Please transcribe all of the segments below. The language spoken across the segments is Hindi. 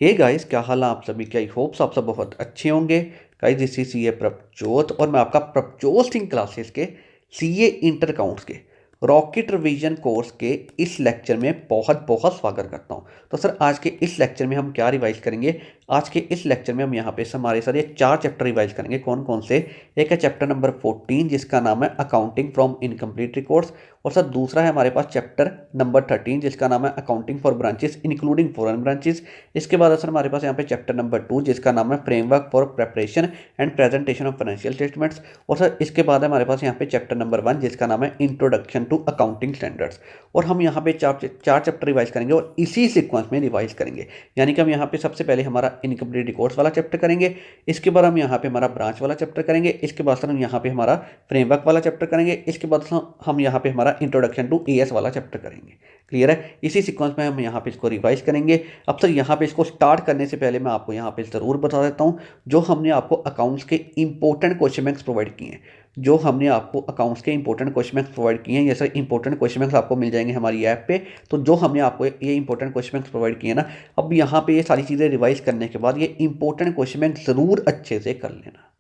हे गाइस, क्या हाल है आप सभी के। आई होप्स आप सब बहुत अच्छे होंगे। Guys, this is CA Prabhjot और मैं आपका प्रभजोत सिंह क्लासेस के सीए इंटर अकाउंट्स के रॉकेट रिवीजन कोर्स के इस लेक्चर में बहुत बहुत स्वागत करता हूं। तो सर, आज के इस लेक्चर में हम क्या रिवाइज करेंगे। आज के इस लेक्चर में हम यहाँ पे हमारे सर ये 4 चैप्टर रिवाइज करेंगे। कौन कौन से? एक है चैप्टर नंबर 14 जिसका नाम है अकाउंटिंग फ्रॉम इनकम्प्लीट रिकॉर्ड्स, और सर दूसरा है हमारे पास चैप्टर नंबर 13 जिसका नाम है accounting for branches including foreign branches. इसके बाद सर हमारे पास यहाँ पे चैप्टर नंबर 2 जिसका नाम है framework for preparation and presentation of financial statements, और सर इसके बाद हमारे पास यहाँ पे चैप्टर नंबर 1 जिसका नाम है इंट्रोडक्शन टू अकाउंटिंग स्टैंडर्ड्स। और हम यहाँ पे चार चैप्टर रिवाइज करेंगे और इसी सीक्वेंस में रिवाइज करेंगे। यानी कि हम यहाँ पे सबसे पहले हमारा इनकम्प्लीट रिकॉर्ड्स वाला चैप्टर करेंगे, इसके बाद हम यहाँ पे हमारा ब्रांच वाला चैप्टर करेंगे, इसके बाद सर हम यहाँ पे हमारा फ्रेमवर्क वाला चैप्टर करेंगे, इसके बाद हम यहाँ पे हमारा इंट्रोडक्शन टू एएस वाला चैप्टर करेंगे। क्लियर है? इसी सीक्वेंस में हम यहाँ पे इसको रिवाइज करेंगे। अब सर यहाँ पे इसको स्टार्ट करने से पहले मैं आपको यहाँ पे ज़रूर बता देता हूँ जो हमने आपको अकाउंट्स के इंपॉर्टेंट क्वेश्चन बैंक्स प्रोवाइड किए हैं। जो हमने आपको अकाउंट्स के इंपॉर्टेंट क्वेश्चन बैंक्स प्रोवाइड किए हैं, ये सर इंपॉर्टेंट क्वेश्चन बैंक्स आपको मिल जाएंगे हमारी ऐप पे। तो जो हमने आपको ये इंपॉर्टेंट क्वेश्चन बैंक्स प्रोवाइड किए ना, अब यहाँ पे ये सारी चीज़ें रिवाइज करने के बाद ये इंपॉर्टेंट क्वेश्चन बैंक ज़रूर अच्छे से कर लेना।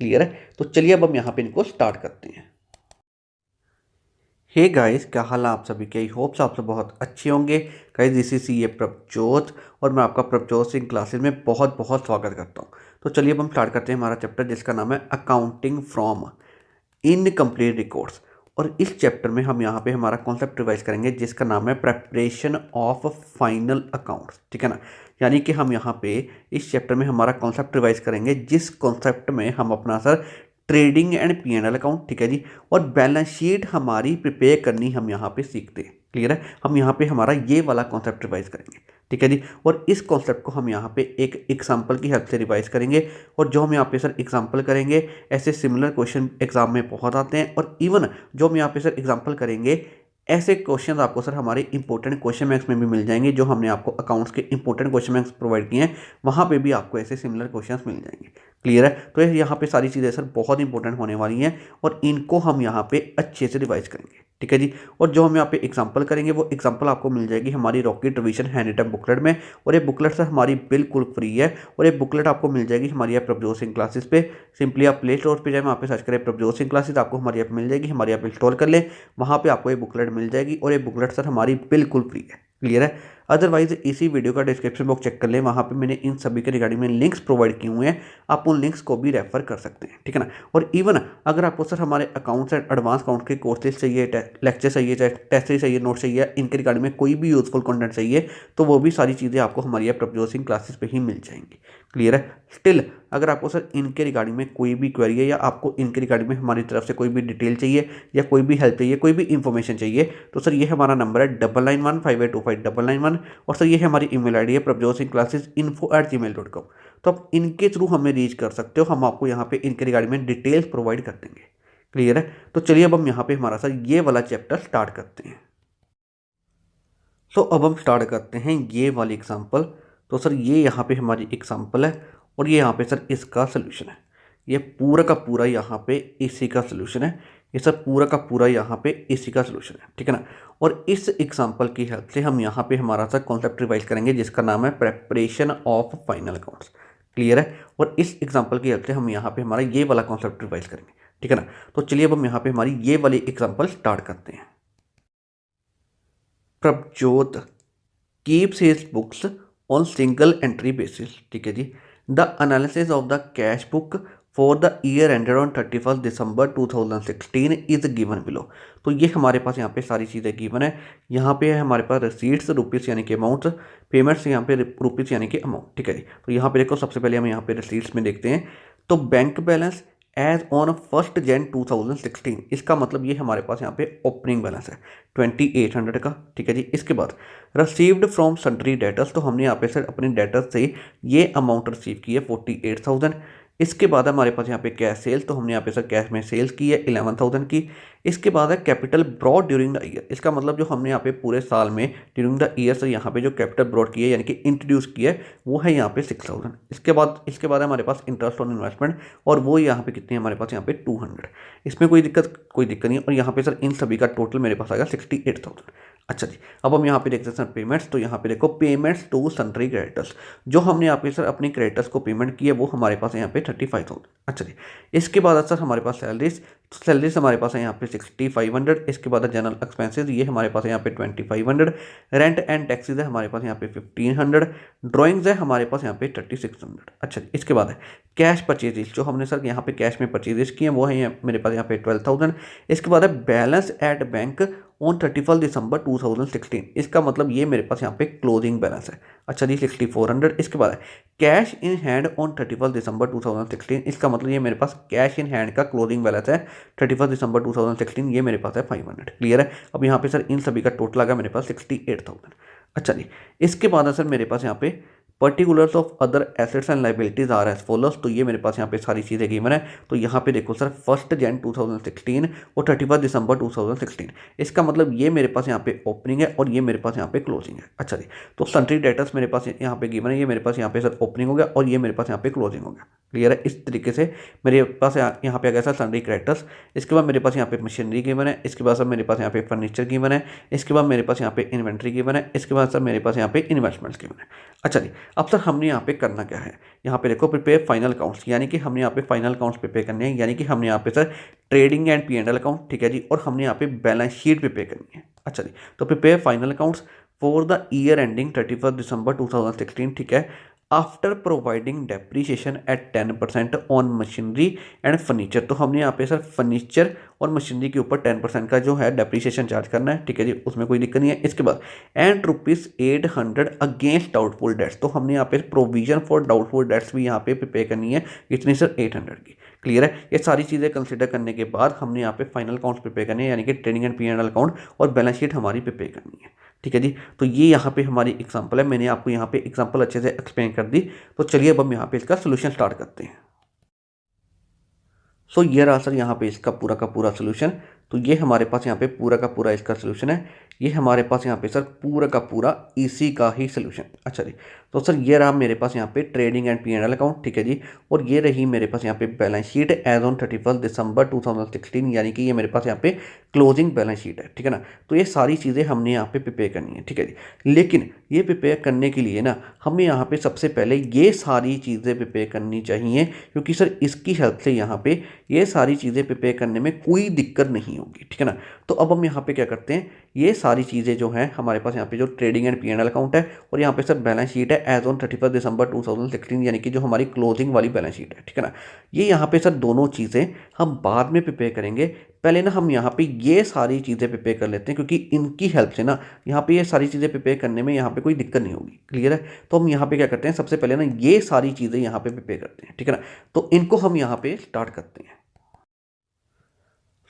क्लियर है? तो चलिए अब हम यहाँ पे इनको स्टार्ट करते हैं। हे गाइस, क्या हाल है आप सभी के। आई होप्स आप सब बहुत अच्छे होंगे। Guys, this is CA Prabhjot और मैं आपका प्रभजोत सिंह क्लासेस में बहुत बहुत स्वागत करता हूँ। तो चलिए अब हम स्टार्ट करते हैं हमारा चैप्टर जिसका नाम है अकाउंटिंग फ्रॉम इनकम्प्लीट रिकॉर्ड्स। और इस चैप्टर में हम यहाँ पे हमारा कॉन्सेप्ट रिवाइज करेंगे जिसका नाम है प्रेपरेशन ऑफ फाइनल अकाउंट्स। ठीक है ना? यानी कि हम यहाँ पे इस चैप्टर में हमारा कॉन्सेप्ट रिवाइज करेंगे जिस कॉन्सेप्ट में हम अपना sir trading and PNL account, ठीक है जी, और बैलेंस शीट हमारी प्रिपेयर करनी हम यहाँ पे सीखते हैं। क्लियर है? हम यहाँ पे हमारा ये वाला कॉन्सेप्ट रिवाइज करेंगे। ठीक है जी। और इस कॉन्सेप्ट को हम यहाँ पे एक एग्जाम्पल की हेल्प से रिवाइज करेंगे। और जो हम यहाँ पे सर एग्जाम्पल करेंगे, ऐसे सिमिलर क्वेश्चन एग्जाम में बहुत आते हैं। और इवन जो हम यहाँ पे सर एग्जाम्पल करेंगे, ऐसे क्वेश्चन आपको सर हमारे इंपॉर्टेंट क्वेश्चन बैंक्स में भी मिल जाएंगे। जो हमने आपको अकाउंट्स के इंपॉर्टेंट क्वेश्चन बैंक्स प्रोवाइड किए हैं, वहाँ पे भी आपको ऐसे सिमिलर क्वेश्चंस मिल जाएंगे। क्लियर है? तो यहाँ पे सारी चीज़ें सर बहुत इंपॉर्टेंट होने वाली हैं और इनको हम यहाँ पे अच्छे से रिवाइज करेंगे। ठीक है जी। और जो हम यहाँ पे एग्जांपल करेंगे वो एग्जांपल आपको मिल जाएगी हमारी rocket revision hand written booklet में। और ये बुकलेट सर हमारी बिल्कुल फ्री है और ये बुकलेट आपको मिल जाएगी हमारी ऐप प्रभजोत सिंह क्लासेस पे। सिंपली आप प्ले स्टोर पे जाए, वहाँ पे सर्च करें प्रभजोत सिंह क्लासेस, आपको हमारी ऐप मिल जाएगी। हमारी ऐप इंस्टॉल कर लें, वहाँ पे आपको ये बुकलेट मिल जाएगी और ये बुकलेट सर हमारी बिल्कुल फ्री है। क्लियर है? अदरवाइज इसी वीडियो का डिस्क्रिप्शन बॉक्स चेक कर लें, वहाँ पे मैंने इन सभी के रिगार्डिंग में लिंक्स प्रोवाइड किए हुए हैं, आप उन लिंक्स को भी रेफर कर सकते हैं। ठीक है ना? और इवन अगर आपको सर हमारे अकाउंट्स एंड एडवांस अकाउंट के कोर्सेज चाहिए, लेक्चर चाहिए, टेस्ट चाहिए, नोट चाहिए, इनके रिगार्डिंग में कोई भी यूजफुल कंटेंट चाहिए, तो वो भी सारी चीज़ें आपको हमारी प्रभजोत सिंह क्लासेस पे ही मिल जाएंगी। क्लियर है? स्टिल अगर आपको सर इनके रिगार्डिंग में कोई भी क्वेरी है या आपको इनके रिगार्डिंग में हमारी तरफ से कोई भी डिटेल चाहिए या कोई भी हेल्प चाहिए, कोई भी इंफॉर्मेशन चाहिए, तो सर ये हमारा नंबर है 9915825991। और सर ये हमारी ईमेल आईडी है प्रभजोत सिंह क्लासेस info@gmail.com। तो आप इनके थ्रू हमें रीच कर सकते हो, हम आपको यहाँ पे इनके रिगार्डिंग में डिटेल्स प्रोवाइड कर देंगे। क्लियर है? तो चलिए अब हम यहाँ पे हमारा सर ये वाला चैप्टर स्टार्ट करते हैं। तो अब हम स्टार्ट करते हैं ये वाली एग्जाम्पल। तो सर ये यहाँ पे हमारी एग्जाम्पल है और ये यहाँ पे सर इसका सोल्यूशन है। ये पूरा का पूरा यहाँ पे इसी का सोल्यूशन है। ये सर पूरा का पूरा यहाँ पे इसी का सोल्यूशन है। ठीक है ना? और इस एग्जाम्पल की हेल्प से हम यहाँ पे हमारा सर कॉन्सेप्ट रिवाइज करेंगे जिसका नाम है preparation of final accounts. Clear है? और इस एग्जाम्पल की हेल्प से हम यहाँ पे हमारा ये वाला कॉन्सेप्ट रिवाइज करेंगे। ठीक है ना? तो चलिए अब हम यहाँ पे हमारी ये वाली एग्जाम्पल स्टार्ट करते हैं। Prabhjot keeps his books on single entry basis. ठीक है जी। The analysis of the cash book for the year ended on 31 December 2016 is given below. तो ये हमारे पास यहाँ पे सारी चीज़ें गिवन है। यहाँ पे है हमारे पास रिसीट्स रुपीज़ यानी कि अमाउंट, पेमेंट्स यहाँ पे रुपीज़ यानी कि अमाउंट। ठीक है जी। तो यहाँ पे देखो, सबसे पहले हम यहाँ पे रिसीट्स में देखते हैं। तो बैंक बैलेंस एज ऑन 1 जनवरी 2016, इसका मतलब ये हमारे पास यहाँ पे ओपनिंग बैलेंस है 2800 का। ठीक है जी। इसके बाद रिसीव्ड फ्रॉम सन्ड्री डेटर्स, तो हमने यहाँ पे सर अपने डेटर्स से ये अमाउंट रिसीव की है 48,000। इसके बाद हमारे पास यहाँ पे कैश सेल्स, तो हमने यहाँ पे सर कैश में सेल्स की है 11,000 की। इसके बाद है capital brought during the year. इसका मतलब जो हमने यहाँ पे पूरे साल में ड्यूरिंग द ईयर से यहाँ पे जो कैपिटल ब्रॉड की है यानी कि इंट्रोड्यूस किया है वो है यहाँ पे 6,000। इसके बाद हमारे पास इंटरेस्ट ऑन इन्वेस्टमेंट और वो यहाँ पे कितनी है हमारे पास यहाँ पे 200। इसमें कोई दिक्कत नहीं है। और यहाँ पे सर इन सभी का टोटल मेरे पास आएगा 68,000। अच्छा जी, अब हम यहाँ पे देखते हैं सर पेमेंट्स। तो यहाँ पे देखो पेमेंट्स टू सन्ड्री क्रेडिटर्स, जो हमने यहाँ पे सर अपनी क्रेडिटर्स को पेमेंट की है वो हमारे पास है यहाँ पे 35,000। अच्छा जी, इसके बाद सर हमारे पास सैलरीज हमारे पास है यहाँ पे 6,500। इसके बाद जनरल एक्सपेंसेस ये हमारे पास है यहाँ पे 2,500। रेंट एंड टैक्सेस है हमारे पास यहाँ पे 1,500। ड्राइंग्स है हमारे पास यहाँ पे 3,600। अच्छा जी, इसके बाद है कैश परचेजेस, जो हमने सर यहाँ पे कैश में परचेजेस किए हैं वो है मेरे पास यहाँ पे 12,000। इसके बाद है balance at bank on 31 December 2016। इसका मतलब ये मेरे पास यहाँ पे क्लोजिंग बैलेंस है। अच्छा जी, 6,400। इसके बाद है cash in hand on 31 December 2016। इसका मतलब ये मेरे पास कैश इन हैंड का क्लोजिंग बैलेंस है 31 दिसंबर 2016, ये मेरे पास है 500। क्लियर है। अब यहाँ पे सर इन सभी का टोटल आ गया मेरे पास 68,000। अच्छा जी, इसके बाद है सर मेरे पास यहाँ पे particulars of other assets and liabilities are as follows. तो ये मेरे पास यहाँ पे सारी चीज़ें गिवन है। तो यहाँ पे देखो सर 1 जनवरी 2016 और 31 दिसंबर 2016। इसका मतलब ये मेरे पास यहाँ पे ओपनिंग है और ये मेरे पास यहाँ पे क्लोजिंग है। अच्छा जी, तो सन्ड्री डेटर्स मेरे पास यहाँ पे गिवन है, ये मेरे पास यहाँ पे सर ओपनिंग हो गया और ये मेरे पास यहाँ पे क्लोजिंग हो गया। क्लियर है। इस तरीके से मेरे पास यहाँ पे आ गया सर सन्ड्री क्रेडिटर्स। इसके बाद मेरे पास यहाँ पे मशीनरी गिवन है। इसके बाद सर मेरे पास यहाँ पे फर्नीचर गिवन है। इसके बाद मेरे पास यहाँ पे इन्वेंट्री गिवन है। इसके बाद सर मेरे पास यहाँ पे इन्वेस्टमेंट्स गिवन है। अच्छा जी, अब सर हमने यहाँ पे करना क्या है, यहाँ पे देखो प्रिपेयर फाइनल अकाउंट्स, यानी कि हमने यहाँ पे फाइनल अकाउंट्स प्रिपेयर करने हैं, यानी कि हमने यहाँ पे sir trading and P&L account, ठीक है जी, और हमने यहाँ पे बैलेंस शीट प्रिपेयर करनी है। अच्छा जी, तो prepare final accounts for the year ending 31 December 2016, ठीक है, after providing depreciation at 10% on machinery and furniture. तो हमने यहाँ पे सर फर्नीचर और मशीनरी के ऊपर 10% का जो है डेप्रीशिएशन चार्ज करना है, ठीक है जी, उसमें कोई दिक्कत नहीं है। इसके बाद एंड ₹800 अगेंस्ट डाउटफुल डेट्स। तो हमने यहाँ पे प्रोविजन फॉर डाउटफुल डेट्स भी यहाँ पे प्रिपेयर करनी है, कितनी सर 800 की। क्लियर है। ये सारी चीज़ें कंसिडर करने के बाद हमने यहाँ पे फाइनल अकाउंट्स प्रिपेयर करने हैं, यानी कि ट्रेडिंग एंड P&L अकाउंट और बैलेंस शीट हमारी प्रिपेयर करनी है, ठीक है जी। तो ये यहाँ पे हमारी एग्जांपल है, मैंने आपको यहाँ पे एग्जांपल अच्छे से एक्सप्लेन कर दी। तो चलिए अब हम यहाँ पे इसका सोल्यूशन स्टार्ट करते हैं। सो ये रहा सर यहाँ पे इसका पूरा का पूरा सोल्यूशन। तो ये हमारे पास यहाँ पे पूरा का पूरा इसका सोल्यूशन है। ये हमारे पास यहाँ पे सर पूरा का पूरा इसी का ही सोल्यूशन। अच्छा जी, तो सर ये रहा मेरे पास यहाँ पे ट्रेडिंग एंड P&L अकाउंट, ठीक है जी, और ये रही मेरे पास यहाँ पे balance sheet as on 31 December 2016, यानी कि ये मेरे पास यहाँ पे क्लोजिंग बैलेंस शीट है, ठीक है ना। तो ये सारी चीज़ें हमने यहाँ पे प्रिपेयर करनी है, ठीक है जी। लेकिन ये प्रिपेयर करने के लिए ना हमें यहाँ पे सबसे पहले ये सारी चीज़ें प्रिपेयर करनी चाहिए, क्योंकि सर इसकी हेल्प से यहाँ पे ये सारी चीज़ें प्रिपेयर करने में कोई दिक्कत नहीं होगी, ठीक है ना। तो अब हम यहाँ पे क्या करते हैं, ये सारी चीज़ें जो हैं हमारे पास यहाँ पे जो ट्रेडिंग एंड P&L अकाउंट है और यहाँ पे सर बैलेंस शीट है एज ऑन 31 दिसंबर 2016, यानी कि जो हमारी क्लोजिंग वाली बैलेंस शीट है, ठीक है ना। ये यहाँ पे सर दोनों चीज़ें हम बाद में प्रिपेयर करेंगे। पहले ना हम यहाँ पे ये सारी चीज़ें प्रिपेयर कर लेते हैं, क्योंकि इनकी हेल्प से ना यहाँ पे ये सारी चीज़ें प्रिपेयर करने में यहाँ पे कोई दिक्कत नहीं होगी। क्लियर है। तो हम यहाँ पे क्या करते हैं, सबसे पहले ना ये सारी चीज़ें यहाँ पे प्रिपेयर करते हैं, ठीक है ना। तो इनको हम यहाँ पे स्टार्ट करते हैं।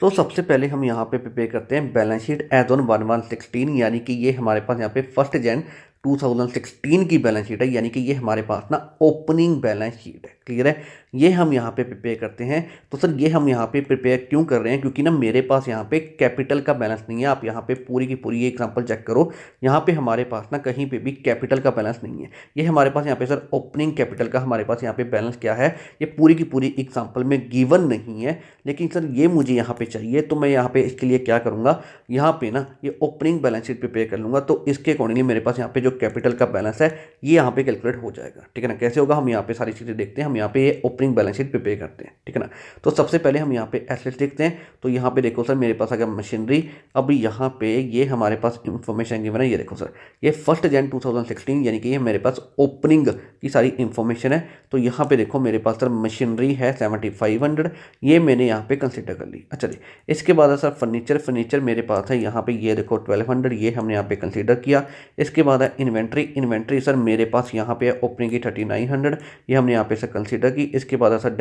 तो सबसे पहले हम यहाँ पे प्रिपेयर करते हैं बैलेंस शीट एज ऑन 1/1/16, यानी कि ये हमारे पास यहाँ पे 1 जनवरी 2016 की बैलेंस शीट है, यानी कि ये हमारे पास ना ओपनिंग बैलेंस शीट है। क्लियर है। ये हम यहाँ पे प्रिपेयर करते हैं। तो सर ये हम यहाँ पे प्रिपेयर क्यों कर रहे हैं, क्योंकि ना मेरे पास यहाँ पे कैपिटल का बैलेंस नहीं है। आप यहाँ पे पूरी की पूरी ये एग्जांपल चेक करो, यहाँ पे हमारे पास ना कहीं पे भी कैपिटल का बैलेंस नहीं है। ये हमारे पास यहाँ पे सर ओपनिंग कैपिटल का हमारे पास यहाँ पे बैलेंस क्या है, ये पूरी की पूरी एग्जाम्पल में गिवन नहीं है, लेकिन सर ये मुझे यहाँ पे चाहिए। तो मैं यहाँ पे इसके लिए क्या करूँगा, यहाँ पे ना ये ओपनिंग बैलेंस शीट प्रिपेयर कर लूँगा। तो इसके अकॉर्डिंगली मेरे पास यहाँ पे जो कैपिटल का बैलेंस है ये यहाँ पे कैलकुलेट हो जाएगा, ठीक है ना। कैसे होगा, हम यहाँ पे सारी चीज़ें देखते हैं। हम यहाँ पे ये ओपनिंग बैलेंस शीट प्रिपेयर करते हैं, ठीक है ना। तो सबसे पहले हम यहाँ पे एसेट्स देखते हैं। तो यहाँ पे देखो सर मेरे पास आ गया मशीनरी। अब यहाँ पे ये हमारे पास इंफॉर्मेशन गिवन है। ये देखो सर ये 1 जनवरी 2016, यानी कि ये मेरे पास ओपनिंग की सारी इंफॉर्मेशन है। तो यहाँ पे देखो मेरे पास सर मशीनरी है 7500, ये मैंने यहाँ पे कंसिडर कर ली। अच्छा जी, इसके बाद सर फर्नीचर मेरे पास है यहाँ पे, ये देखो 1200, ये हमने यहाँ पे कंसिडर किया। इसके बाद है इन्वेंट्री सर मेरे पास यहाँ पे ओपनिंग की 3900, ये हमने यहाँ पे सर कंसिडर की। इसके बाद सर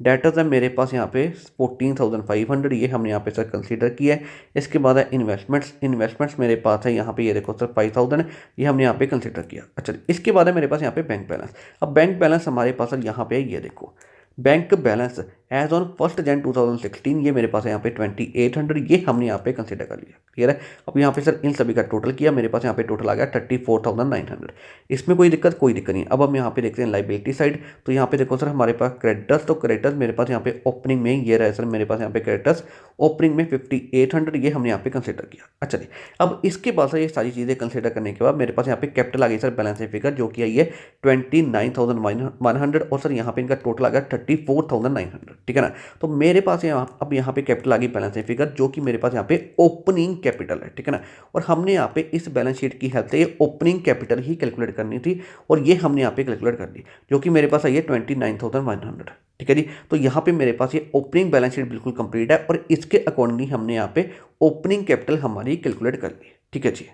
डेटर्स है मेरे पास यहाँ पे 14,500, ये हमने यहाँ पे सर कंसिडर किया है। इसके बाद है इन्वेस्टमेंट्स मेरे पास है यहाँ पे, ये देखो सर 5000, ये हमने यहाँ पे कंसिडर किया। अच्छा, इसके बाद है मेरे पास यहाँ पे बैंक बैलेंस। अब बैंक बैलेंस हमारे पास सर यहाँ पे ये देखो bank balance as on 1 Jan 2016 ये मेरे पास है यहाँ पे 2800, ये हमने यहाँ पे कंसिडर कर लिया। क्लियर है। अब यहाँ पे सर इन सभी का टोटल किया, मेरे पास यहाँ पे टोटल आ गया 34,900। इसमें कोई कोई दिक्कत नहीं। अब हम यहाँ पे देखते हैं लाइबिलिटी साइड। तो यहाँ पे देखो सर हमारे पास क्रेडिटर्स, तो क्रेडिटर्स मेरे पास यहाँ पे ओपनिंग में ये रहा सर, मेरे पास यहाँ पे क्रेडिटर्स ओपनिंग में 5800, ये हमने यहाँ पे कंसिडर किया। अच्छा जी, अब इसके बाद सर ये सारी चीज़ें कंसिडर करने के बाद मेरे पास यहाँ पे कैपिटल आ गई सर बैलेंस फिगर, जो कि आई है 29,100, और सर यहाँ पे इनका टोटल आ गया 34,900। ठीक है ना। तो मेरे पास यहाँ अब यहाँ पे कैपिटल आ गई बैलेंस फिगर, जो कि मेरे पास यहाँ पे ओपनिंग कैपिटल है। ठीक है ना। और हमने यहाँ पे इस बैलेंस शीट की हेल्प से ये ओपनिंग कैपिटल ही कैलकुलेट करनी थी, और ये हमने यहाँ पे कैलकुलेट कर दी, जो कि मेरे पास आई है 29,100। ठीक है जी। तो यहाँ पे मेरे पास ये ओपनिंग बैलेंस शीट बिल्कुल कंप्लीट है, और इसके अकॉर्डिंगली हमने यहाँ पे ओपनिंग कैपिटल हमारी कैलकुलेट कर ली। ठीक है जी।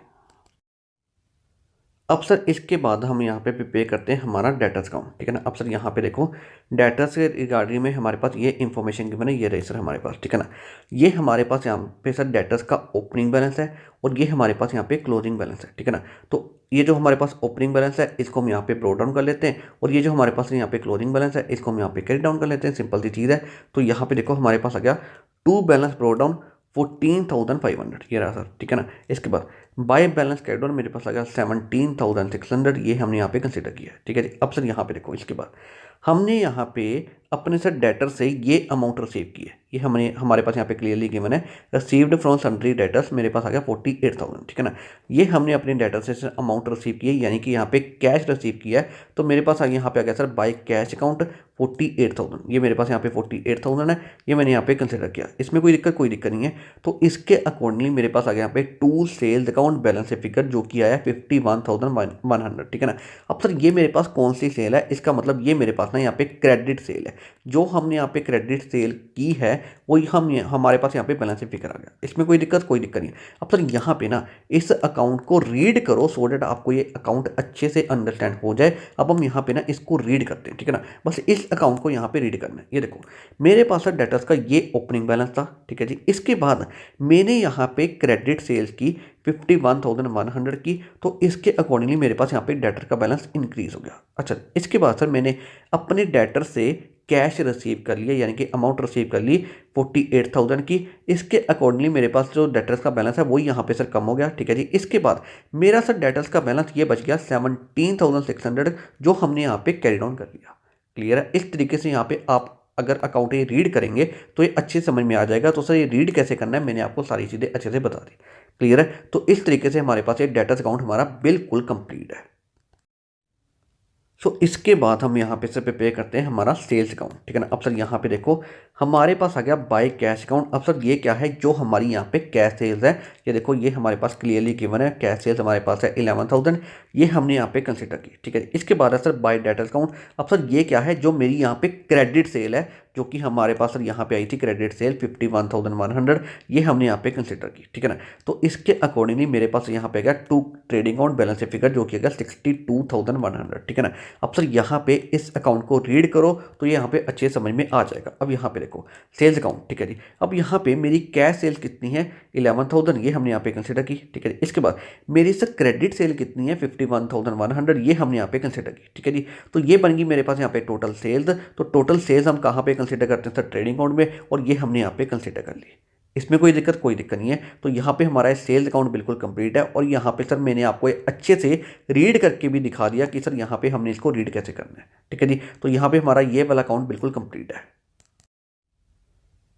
अब सर इसके बाद हम यहाँ पे प्रिपेयर करते हैं हमारा डेटर्स अकाउंट। ठीक है ना। अब सर यहाँ पे देखो डेटर्स के रिगार्डिंग में हमारे पास ये इन्फॉर्मेशन की मैंने ये रही सर हमारे पास। ठीक है ना। ये हमारे पास यहाँ पे सर डेटर्स का ओपनिंग बैलेंस है, और ये हमारे पास यहाँ पे क्लोजिंग बैलेंस है। ठीक है ना। तो ये जो हमारे पास ओपनिंग बैलेंस है इसको हम यहाँ पे ब्रो डाउन कर लेते हैं, और ये जो हमारे पास यहाँ पे क्लोजिंग बैलेंस है इसको हम यहाँ पे कैरी डाउन कर लेते हैं। सिंपल सी चीज़ है। तो यहाँ पे देखो हमारे पास आ गया टू बैलेंस ब्रो डाउन 14,500, ये रहा सर। ठीक है ना। इसके बाद बाय बैलेंस कैरी डाउन मेरे पास आ गया 17,600, ये हमने यहाँ पे कंसिडर किया है। ठीक है जी। अब सर यहाँ पे देखो इसके बाद हमने यहाँ पे अपने सर डेटर से ये अमाउंट रिसीव की है, ये हमने हमारे पास यहाँ पे क्लियरली गिवन है, रिसीव्ड फ्रॉम सन्ड्री डेटर्स मेरे पास आ गया 48,000। ठीक है ना। ये हमने अपने डेटर से अमाउंट रिसीव की है, यानी कि यहाँ पे कैश रिसीव किया है। तो मेरे पास यहाँ पे आ गया सर बाय कैश अकाउंट 48,000, ये मेरे पास यहाँ पे 48,000 है, ये मैंने यहाँ पे कंसिडर किया। इसमें कोई दिक्कत नहीं है। तो इसके अकॉर्डिंगली मेरे पास आ गया यहाँ पे to sales account balance figure, जो कि आया 51,100। ठीक है ना। अब सर ये मेरे पास कौन सी सेल है, इसका मतलब ये मेरे पास ना यहाँ पे क्रेडिट सेल है। जो हमने यहाँ पे क्रेडिट सेल की है वही हमारे पास यहाँ पे बैलेंस फिगर आ गया। इसमें कोई दिक्कत नहीं है। अब सर यहाँ पे ना इस अकाउंट को रीड करो, सो डेट आपको ये अकाउंट अच्छे से अंडरस्टैंड हो जाए। अब हम यहाँ पे ना इसको रीड करते हैं। ठीक है ना। बस इस अकाउंट को यहाँ पे रीड करना है। ये देखो मेरे पास सर डेटर्स का ये ओपनिंग बैलेंस था। ठीक है जी। इसके बाद मैंने यहाँ पे क्रेडिट सेल्स की 51,100 की, तो इसके अकॉर्डिंगली मेरे पास यहाँ पे डेटर का बैलेंस इंक्रीज हो गया। अच्छा, इसके बाद सर मैंने अपने डेटर से कैश रिसीव कर लिया, यानी कि अमाउंट रिसीव कर ली 48,000 की। इसके अकॉर्डिंगली मेरे पास जो डेटर्स का बैलेंस है वो यहाँ पे सर कम हो गया। ठीक है जी। इसके बाद मेरा सर डेटर्स का बैलेंस ये बच गया 17,600, जो हमने यहाँ पे कैरी डाउन कर लिया। क्लियर है। इस तरीके से यहाँ पे आप अगर अकाउंट ये रीड करेंगे तो ये अच्छे समझ में आ जाएगा। तो सर ये रीड कैसे करना है मैंने आपको सारी चीज़ें अच्छे से बता दी। क्लियर है। तो इस तरीके से हमारे पास ये डेटर्स अकाउंट हमारा बिल्कुल कंप्लीट है। सो इसके बाद हम यहाँ पे से प्रिपेयर करते हैं हमारा सेल्स अकाउंट। ठीक है ना। अब सर यहाँ पे देखो हमारे पास आ गया बाय कैश अकाउंट। अब सर ये क्या है, जो हमारी यहाँ पे कैश सेल्स है, ये देखो ये हमारे पास क्लियरली गिवन है। कैश सेल्स हमारे पास है 11,000, ये हमने यहाँ पे कंसिडर की। ठीक है। इसके बाद है सर बाय डेटर्स अकाउंट। अब सर ये क्या है, जो मेरी यहाँ पे क्रेडिट सेल है, जो कि हमारे पास सर यहाँ पे आई थी क्रेडिट सेल 51,100, ये हमने यहाँ पे कंसिडर की। ठीक है ना। तो इसके अकॉर्डिंगली मेरे पास यहाँ पे गया to trading account balance figure, जो कि गया 62,100। ठीक है ना। अब सर यहाँ पे इस अकाउंट को रीड करो तो ये यहाँ पे अच्छे समझ में आ जाएगा। अब यहाँ पे देखो सेल्स अकाउंट। ठीक है जी। अब यहाँ पे मेरी कैश सेल कितनी है 11,000, ये हमने यहाँ पे कंसिडर की। ठीक है जी। इसके बाद मेरी सर क्रेडिट सेल कितनी है 51,100, ये हमने यहाँ पे कंसिडर की। ठीक है जी। तो ये बन गई मेरे पास यहाँ पे टोटल सेल्स। तो टोटल सेल्स हम कहाँ पे कंसिडर करते हैं सर, ट्रेडिंग अकाउंट में, और ये हमने यहाँ पे कंसिडर कर ली। इसमें कोई दिक्कत नहीं है। तो यहाँ पे हमारा सेल्स अकाउंट बिल्कुल कंप्लीट है, और यहाँ पे सर मैंने आपको अच्छे से रीड करके भी दिखा दिया कि सर यहाँ पे हमने इसको रीड कैसे करना है। ठीक है जी। तो यहाँ पे हमारा ये वाला अकाउंट बिल्कुल कंप्लीट है।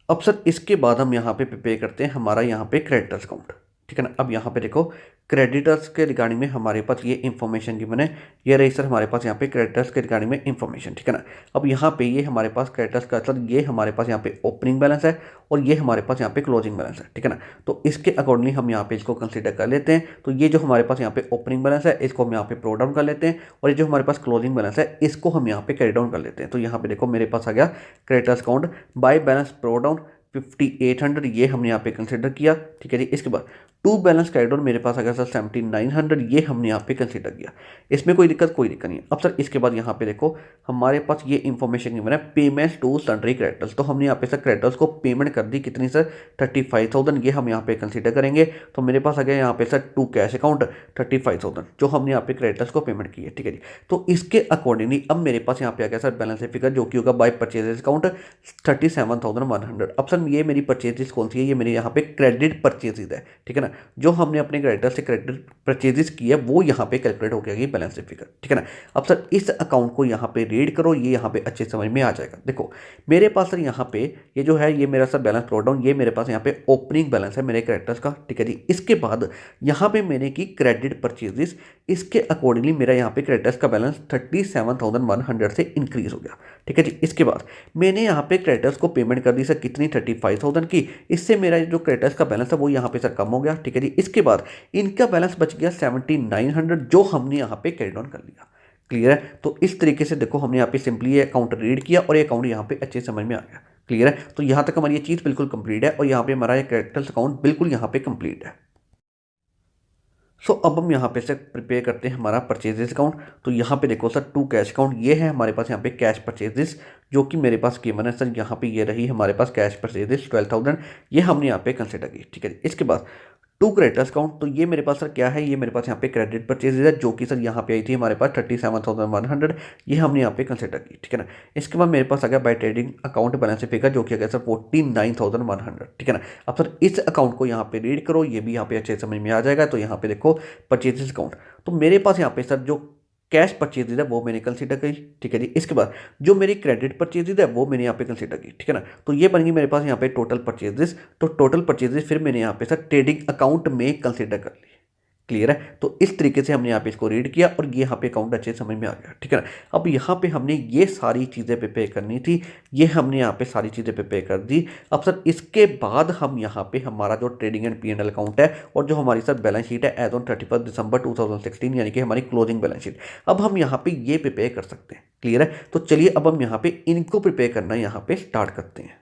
अब सर इसके बाद हम यहाँ पे प्रिपेयर करते हैं हमारा यहाँ पे क्रेडिटर्स अकाउंट। ठीक है ना। अब यहाँ पे देखो क्रेडिटर्स के रिगार्डिंग में हमारे पास ये इन्फॉर्मेशन गिवन है, ये रही सर हमारे पास यहाँ पे क्रेडिटर्स के रिगार्डिंग में इन्फॉर्मेशन। ठीक है ना। अब यहाँ पे ये हमारे पास क्रेडिटर्स का सर ये हमारे पास यहाँ पे ओपनिंग बैलेंस है, और ये हमारे पास यहाँ पे क्लोजिंग बैलेंस है। ठीक है ना। तो इसके अकॉर्डिंगली हम यहाँ पे इसको कंसिडर कर लेते हैं। तो ये जो हमारे पास यहाँ पे ओपनिंग बैलेंस है इसको हम यहाँ पे प्रो डाउन कर लेते हैं, और ये जो हमारे पास क्लोजिंग बैलेंस है इसको हम यहाँ पे कैरी डाउन कर लेते हैं। तो यहाँ पे देखो मेरे पास आ गया creditors account by balance pro down 5800 ये हमने यहाँ पे कंसिडर किया, ठीक है जी। इसके बाद टू बैलेंस कैरिड ऑन मेरे पास आ गया सर 7900 ये हमने यहाँ पे कंसिडर किया, इसमें कोई दिक्कत नहीं है। अब सर इसके बाद यहाँ पे देखो हमारे पास ये इन्फॉर्मेशन गिवन है पेमेंट्स टू सन्ड्री क्रेडिटर्स, तो हमने यहाँ पे सर क्रेडिटर्स को पेमेंट कर दी कितनी सर 35,000 ये हम यहाँ पे कंसिडर करेंगे। तो मेरे पास आ गया यहाँ पे सर टू कैश अकाउंट 35,000 जो हमने यहाँ पे क्रेडिटर्स को पेमेंट की है, ठीक है जी। तो इसके अकॉर्डिंगली अब मेरे पास यहाँ पे आ गया सर बैलेंस फिगर जो कि होगा बाय परचेजेस अकाउंट 37,100। अब सर ये मेरी परचेजेस कौन सी है, ये मेरे यहाँ पे क्रेडिट परचेजेस है, ठीक है ना। जो हमने अपने क्रेडिटर से क्रेडिट परचेजेस की है वो यहाँ पे कैलकुलेट हो गया बैलेंस फिगर, ठीक है ना। अब सर इस अकाउंट को यहाँ पे रीड करो, ये यहाँ पे अच्छे समझ में आ जाएगा। देखो मेरे पास सर यहाँ पे ये जो है ये मेरा सर बैलेंस प्लॉट डाउन, ये मेरे पास यहाँ पे ओपनिंग बैलेंस है मेरे क्रेडिटर्स का, ठीक है जी। इसके बाद यहाँ पे मैंने की क्रेडिट परचेजेस, इसके अकॉर्डिंगली मेरा यहाँ पे क्रेडिटर्स का बैलेंस 37,100 से इंक्रीज हो गया, ठीक है जी। इसके बाद मैंने यहाँ पे क्रेडिटर्स को पेमेंट कर दी सर कितनी 35,000 की, इससे मेरा जो क्रेडिटर्स का बैलेंस है वो यहाँ पे सर कम हो गया, ठीक है जी। इसके बाद इनका बैलेंस बच गया 7900 जो हमने यहाँ पे कैरी ऑन कर लिया, क्लियर है। तो इस तरीके से देखो हमने यहाँ पे सिंपली ये अकाउंट रीड किया और ये अकाउंट यहाँ पे अच्छे समझ में आ गया, क्लियर है। तो यहाँ तक हमारी ये चीज़ बिल्कुल कंप्लीट है और यहाँ पे हमारा ये क्रेडिटर्स अकाउंट बिल्कुल यहाँ पे कंप्लीट है। सो अब हम यहाँ पे से प्रिपेयर करते हैं हमारा परचेजेस अकाउंट। तो यहाँ पे देखो सर टू कैश अकाउंट ये है हमारे पास यहाँ पे कैश परचेजेस जो कि मेरे पास कीमत है सर यहाँ पे ये रही हमारे पास कैश परचेजेस 12,000 ये हमने यहाँ पे कंसिडर की, ठीक है। इसके बाद टू क्रेडिटर्स अकाउंट, तो ये मेरे पास सर क्या है, ये मेरे पास यहाँ पे क्रेडिट परचेजेज है जो कि सर यहाँ पे आई थी हमारे पास 37,100 ये हमने यहाँ पे कंसिडर की, ठीक है ना। इसके बाद मेरे पास आ गया by trading account balance figure जो कि आ गया सर 49,100, ठीक है ना। अब सर इस अकाउंट को यहाँ पे रीड करो, ये भी यहाँ पे अच्छे समझ में आ जाएगा। तो यहाँ पे देखो परचेजेस अकाउंट, तो मेरे पास यहाँ पे सर जो कैश परचेजेज है वो मैंने कंसीडर करी, ठीक है जी। इसके बाद जो मेरी क्रेडिट परचेजेज है वो मैंने यहाँ पे कंसीडर की, ठीक है ना। तो ये बन गई मेरे पास यहाँ पे टोटल परचेजेस, तो टोटल परचेजेस फिर मैंने यहाँ पे सर ट्रेडिंग अकाउंट में कंसीडर कर ली, क्लियर है। तो इस तरीके से हमने यहाँ पे इसको रीड किया और ये यहाँ पे अकाउंट अच्छे समझ में आ गया, ठीक है ना। अब यहाँ पे हमने ये सारी चीज़ें प्रिपेयर करनी थी, ये हमने यहाँ पे सारी चीज़ें प्रिपेयर कर दी। अब सर इसके बाद हम यहाँ पे हमारा जो ट्रेडिंग एंड P&L अकाउंट है और जो हमारी सर बैलेंस शीट है एज ऑन 31 दिसंबर 2016 यानी कि हमारी क्लोजिंग बैलेंस शीट, अब हम यहाँ पे ये प्रिपेयर कर सकते हैं, क्लियर है। तो चलिए अब हम यहाँ पे इनको प्रिपेयर करना यहाँ पे स्टार्ट करते हैं।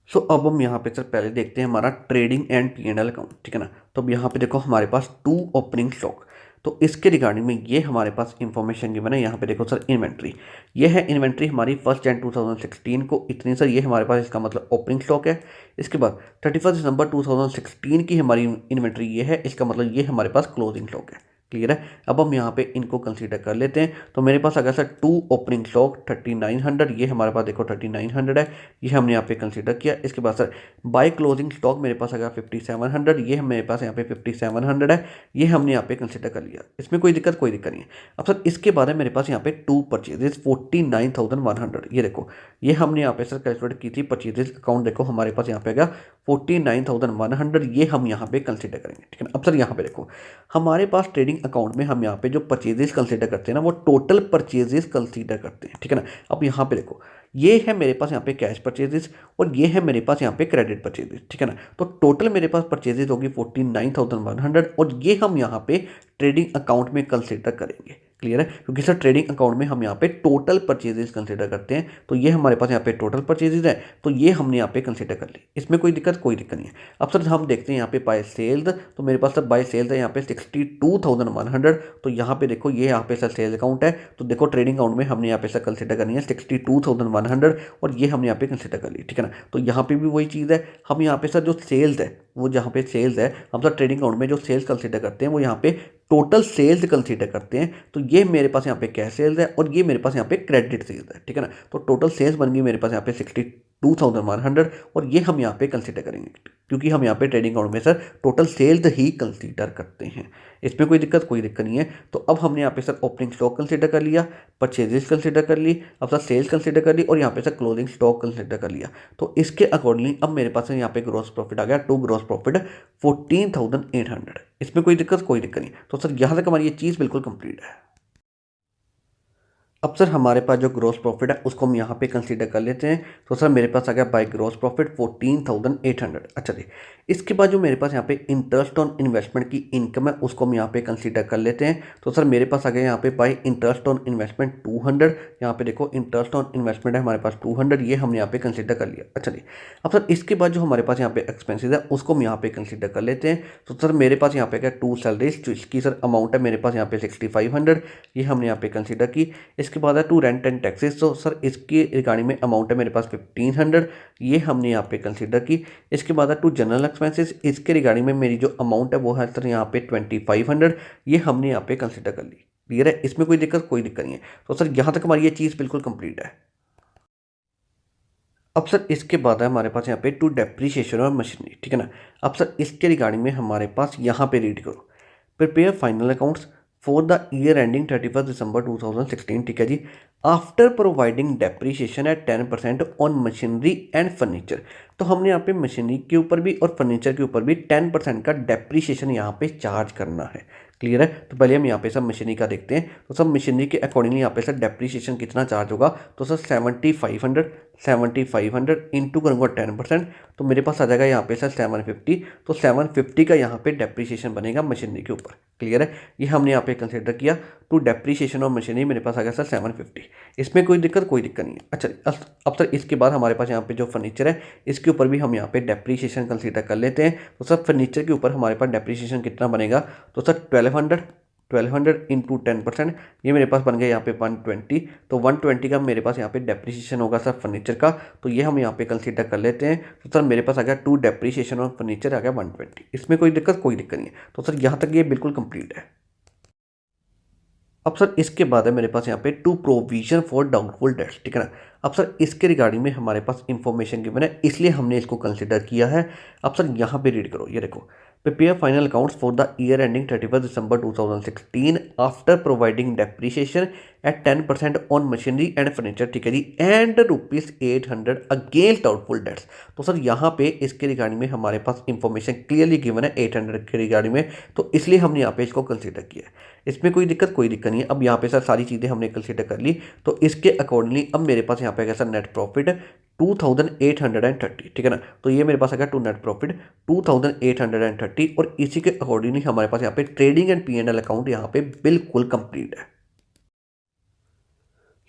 सो अब हम यहाँ पे सर पहले देखते हैं हमारा ट्रेडिंग एंड P&L अकाउंट, ठीक है ना। तो अब यहाँ पे देखो हमारे पास टू ओपनिंग स्टॉक, तो इसके रिगार्डिंग में ये हमारे पास इंफॉर्मेशन गिवन है। यहाँ पे देखो सर इन्वेंट्री, ये है इन्वेंट्री हमारी 1 जनवरी 2016 को इतनी सर, ये हमारे पास इसका मतलब ओपनिंग स्टॉक है। इसके बाद 31 दिसंबर 2016 की हमारी इन्वेंट्री ये है, इसका मतलब ये हमारे पास क्लोजिंग स्टॉक है, क्लियर है। अब हम यहाँ पे इनको कंसीडर कर लेते हैं। तो मेरे पास अगर सर टू ओपनिंग स्टॉक 3900, ये हमारे पास देखो 3900 है, ये हमने यहाँ पे कंसीडर किया। इसके बाद सर बाय क्लोजिंग स्टॉक मेरे पास अगर 5700, ये मेरे पास यहाँ पे 5700 है, ये हमने यहाँ पे कंसीडर कर लिया, इसमें कोई दिक्कत नहीं है। अब सर इसके बाद है मेरे पास यहाँ पे टू परचेजेस 49,100, ये देखो ये हमने यहाँ पे सर कैलकुलेट की थी परचेजेस अकाउंट, देखो हमारे पास यहाँ पे आ गया 49,100, ये हम यहाँ पे कंसीडर करेंगे, ठीक है ना। अब सर यहाँ पे देखो हमारे पास ट्रेडिंग अकाउंट में हम यहाँ पे जो परचेजेस कंसीडर करते हैं ना वो टोटल परचेजेस कंसीडर करते हैं, ठीक है ना। अब यहाँ पे देखो ये है मेरे पास यहाँ पे कैश परचेजेस और ये है मेरे पास यहाँ पे क्रेडिट परचेजेस, ठीक है ना। तो टोटल मेरे पास परचेजेस होगी 49,100 और ये हम यहाँ पे ट्रेडिंग अकाउंट में कंसीडर करेंगे, क्लियर है। क्योंकि सर ट्रेडिंग अकाउंट में हम यहाँ पे टोटल परचेजेस कंसीडर करते हैं, तो ये हमारे पास यहाँ पे टोटल परचेजेस है, तो ये हमने यहाँ पे कंसीडर कर ली, इसमें कोई दिक्कत नहीं है। अब सर हम देखते हैं यहाँ पे बाय सेल्स, तो मेरे पास सर बाय सेल्स है यहाँ पे 62,100, तो यहाँ पे देखो ये यहाँ पे सर सेल्स अकाउंट है, तो देखो ट्रेडिंग अकाउंट में हमने यहाँ पे सर कंसीडर करनी है 62,100 और ये हमने यहाँ पे कंसीडर कर ली, ठीक है ना। तो यहाँ पे भी वही चीज़ है, हम यहाँ पे सर जो सेल्स है वो जहाँ पे सेल्स है हम सर ट्रेडिंग अकाउंट में जो सेल्स कंसीडर करते हैं वो यहाँ पे टोटल सेल्स कंसीडर करते हैं। तो ये मेरे पास यहाँ पे कैश सेल्स है और ये मेरे पास यहाँ पे क्रेडिट सेल्स है, ठीक है ना। तो टोटल सेल्स बन गई मेरे पास यहाँ पे 62,100 और ये हम यहाँ पे कंसीडर करेंगे क्योंकि हम यहाँ पे ट्रेडिंग अकाउंट में सर टोटल सेल्स ही कंसीडर करते हैं, इसमें कोई दिक्कत नहीं है। तो अब हमने यहाँ पे सर ओपनिंग स्टॉक कंसीडर कर लिया, परचेजेस कंसीडर कर ली, अब सर सेल्स कंसीडर कर ली और यहाँ पे सर क्लोजिंग स्टॉक कंसीडर कर लिया। तो इसके अकॉर्डिंगली अब मेरे पास यहाँ पे ग्रॉस प्रॉफिट आ गया, टू ग्रॉस प्रॉफिट 14,800, इसमें कोई दिक्कत नहीं। तो सर यहाँ तक हमारी ये चीज़ बिल्कुल कंप्लीट है। अब सर हमारे पास जो ग्रॉस प्रॉफिट है उसको हम यहाँ पे कंसीडर कर लेते हैं। तो सर मेरे पास आ गया बाय ग्रॉस प्रॉफिट 14,800। अच्छा जी, इसके बाद जो मेरे पास यहाँ पे इंटरेस्ट ऑन इन्वेस्टमेंट की इनकम है उसको हम यहाँ पे कंसीडर कर लेते हैं। तो सर मेरे पास आ गया यहाँ पे बाय इंटरेस्ट ऑन इन्वेस्टमेंट 200। यहाँ पे देखो इंटरेस्ट ऑन इन्वेस्टमेंट है हमारे पास 200, ये हमने यहाँ पे कंसीडर कर लिया। अच्छा जी, अब सर इसके बाद जो हमारे पास यहाँ पे एक्सपेंसिस है उसको हम यहाँ पे कंसीडर कर लेते हैं। तो सर मेरे पास यहाँ पे क्या 2 सैलरीज, जो इसकी सर अमाउंट है मेरे पास यहाँ पे 6500, ये हमने यहाँ पे कंसीडर की। इसके बाद है 2 रेंट एंड टैक्सेस, तो सर इसकी रिगार्डिंग में अमाउंट है मेरे पास 1500, ये हमने यहाँ पे कंसीडर की। इसके बाद है 2 जनरल एक्सपेंसेस, इसके रिगार्डिंग में मेरी जो अमाउंट है वो है सर यहाँ पे 2500, ये हमने यहाँ पे कंसीडर कर ली। क्लियर है, इसमें कोई दिक्कत नहीं है। तो सर यहाँ तक हमारी ये चीज़ बिल्कुल कंप्लीट है। अब सर इसके बाद है हमारे पास यहाँ पे 2 डेप्रीशिएशन और मशीनरी, ठीक है ना। अब सर इसके रिगार्डिंग में हमारे पास यहाँ पे रीड करो, prepare final accounts for the year ending 31 December 2016, ठीक है जी। After providing depreciation at 10% on machinery and furniture, तो हमने यहाँ पे मशीनरी के ऊपर भी और फर्नीचर के ऊपर भी 10% का डेप्रीशिएशन यहाँ पे चार्ज करना है। क्लियर है, तो पहले हम यहाँ पे सब मशीनरी का देखते हैं। तो सब मशीनरी के अकॉर्डिंगली यहाँ पे सर डेप्रीशिएशन कितना चार्ज होगा, तो सर 7500 इंटू करूँगा 10%, तो मेरे पास आ जाएगा यहाँ पे सर 750। तो 750 का यहाँ पे डेप्रीशिएशन बनेगा मशीनरी के ऊपर। क्लियर है, ये हमने यहाँ पे कंसिडर किया। टू डेप्रीशिएशन ऑफ मशीनरी मेरे पास आ गया सर 750, इसमें कोई दिक्कत नहीं है। अच्छा, अब सर इसके बाद हमारे पास यहाँ पे जो फर्नीचर है इसके ऊपर भी हम यहाँ पे डेप्रीशिएशन कंसीडर कर लेते हैं। तो सर फर्नीचर के ऊपर हमारे पास डेप्रीशिएशन कितना बनेगा, तो सर 1200 इंटू 10%, ये मेरे पास बन गया यहाँ पे 120। तो 120 का मेरे पास यहाँ पे डेप्रीशिएशन होगा सर फर्नीचर का, तो ये हम यहाँ पे कंसीडर कर लेते हैं। तो सर मेरे पास आ गया 2 डेप्रीशिएशन और फर्नीचर आ गया 120, इसमें कोई दिक्कत नहीं है। तो सर यहाँ तक ये बिल्कुल कंप्लीट है। अब सर इसके बाद है मेरे पास यहाँ पे 2 प्रोविजन फॉर डाउटफुल डेट्स, ठीक है ना। अब सर इसके रिगार्डिंग में हमारे पास इंफॉर्मेशन गिवन है, इसलिए हमने इसको कंसिडर किया है। अब सर यहाँ पे रीड करो, ये देखो, prepare final accounts for the year ending 31 December 2016 after providing depreciation at 10% on machinery and furniture, ठीक है जी, एंड ₹800 अगेंस्ट डाउटफुल डेट्स। तो सर यहाँ पे इसके रिगार्डिंग में हमारे पास इंफॉर्मेशन क्लियरली गिवन है 800 के रिगार्डिंग में, तो इसलिए हमने यहाँ पे इसको कंसिडर किया है। इसमें कोई दिक्कत नहीं है। अब यहाँ पे सर सारी चीज़ें हमने कंसिडर कर ली, तो इसके अकॉर्डिंगली अब मेरे पास यहाँ पे क्या सर नेट प्रॉफिट 2830, ठीक है ना। तो ये मेरे पास आ गया टू नेट प्रॉफिट 2830, और इसी के अकॉर्डिंगली हमारे पास यहाँ पे ट्रेडिंग एंड P&L अकाउंट यहाँ पे बिल्कुल कंप्लीट है।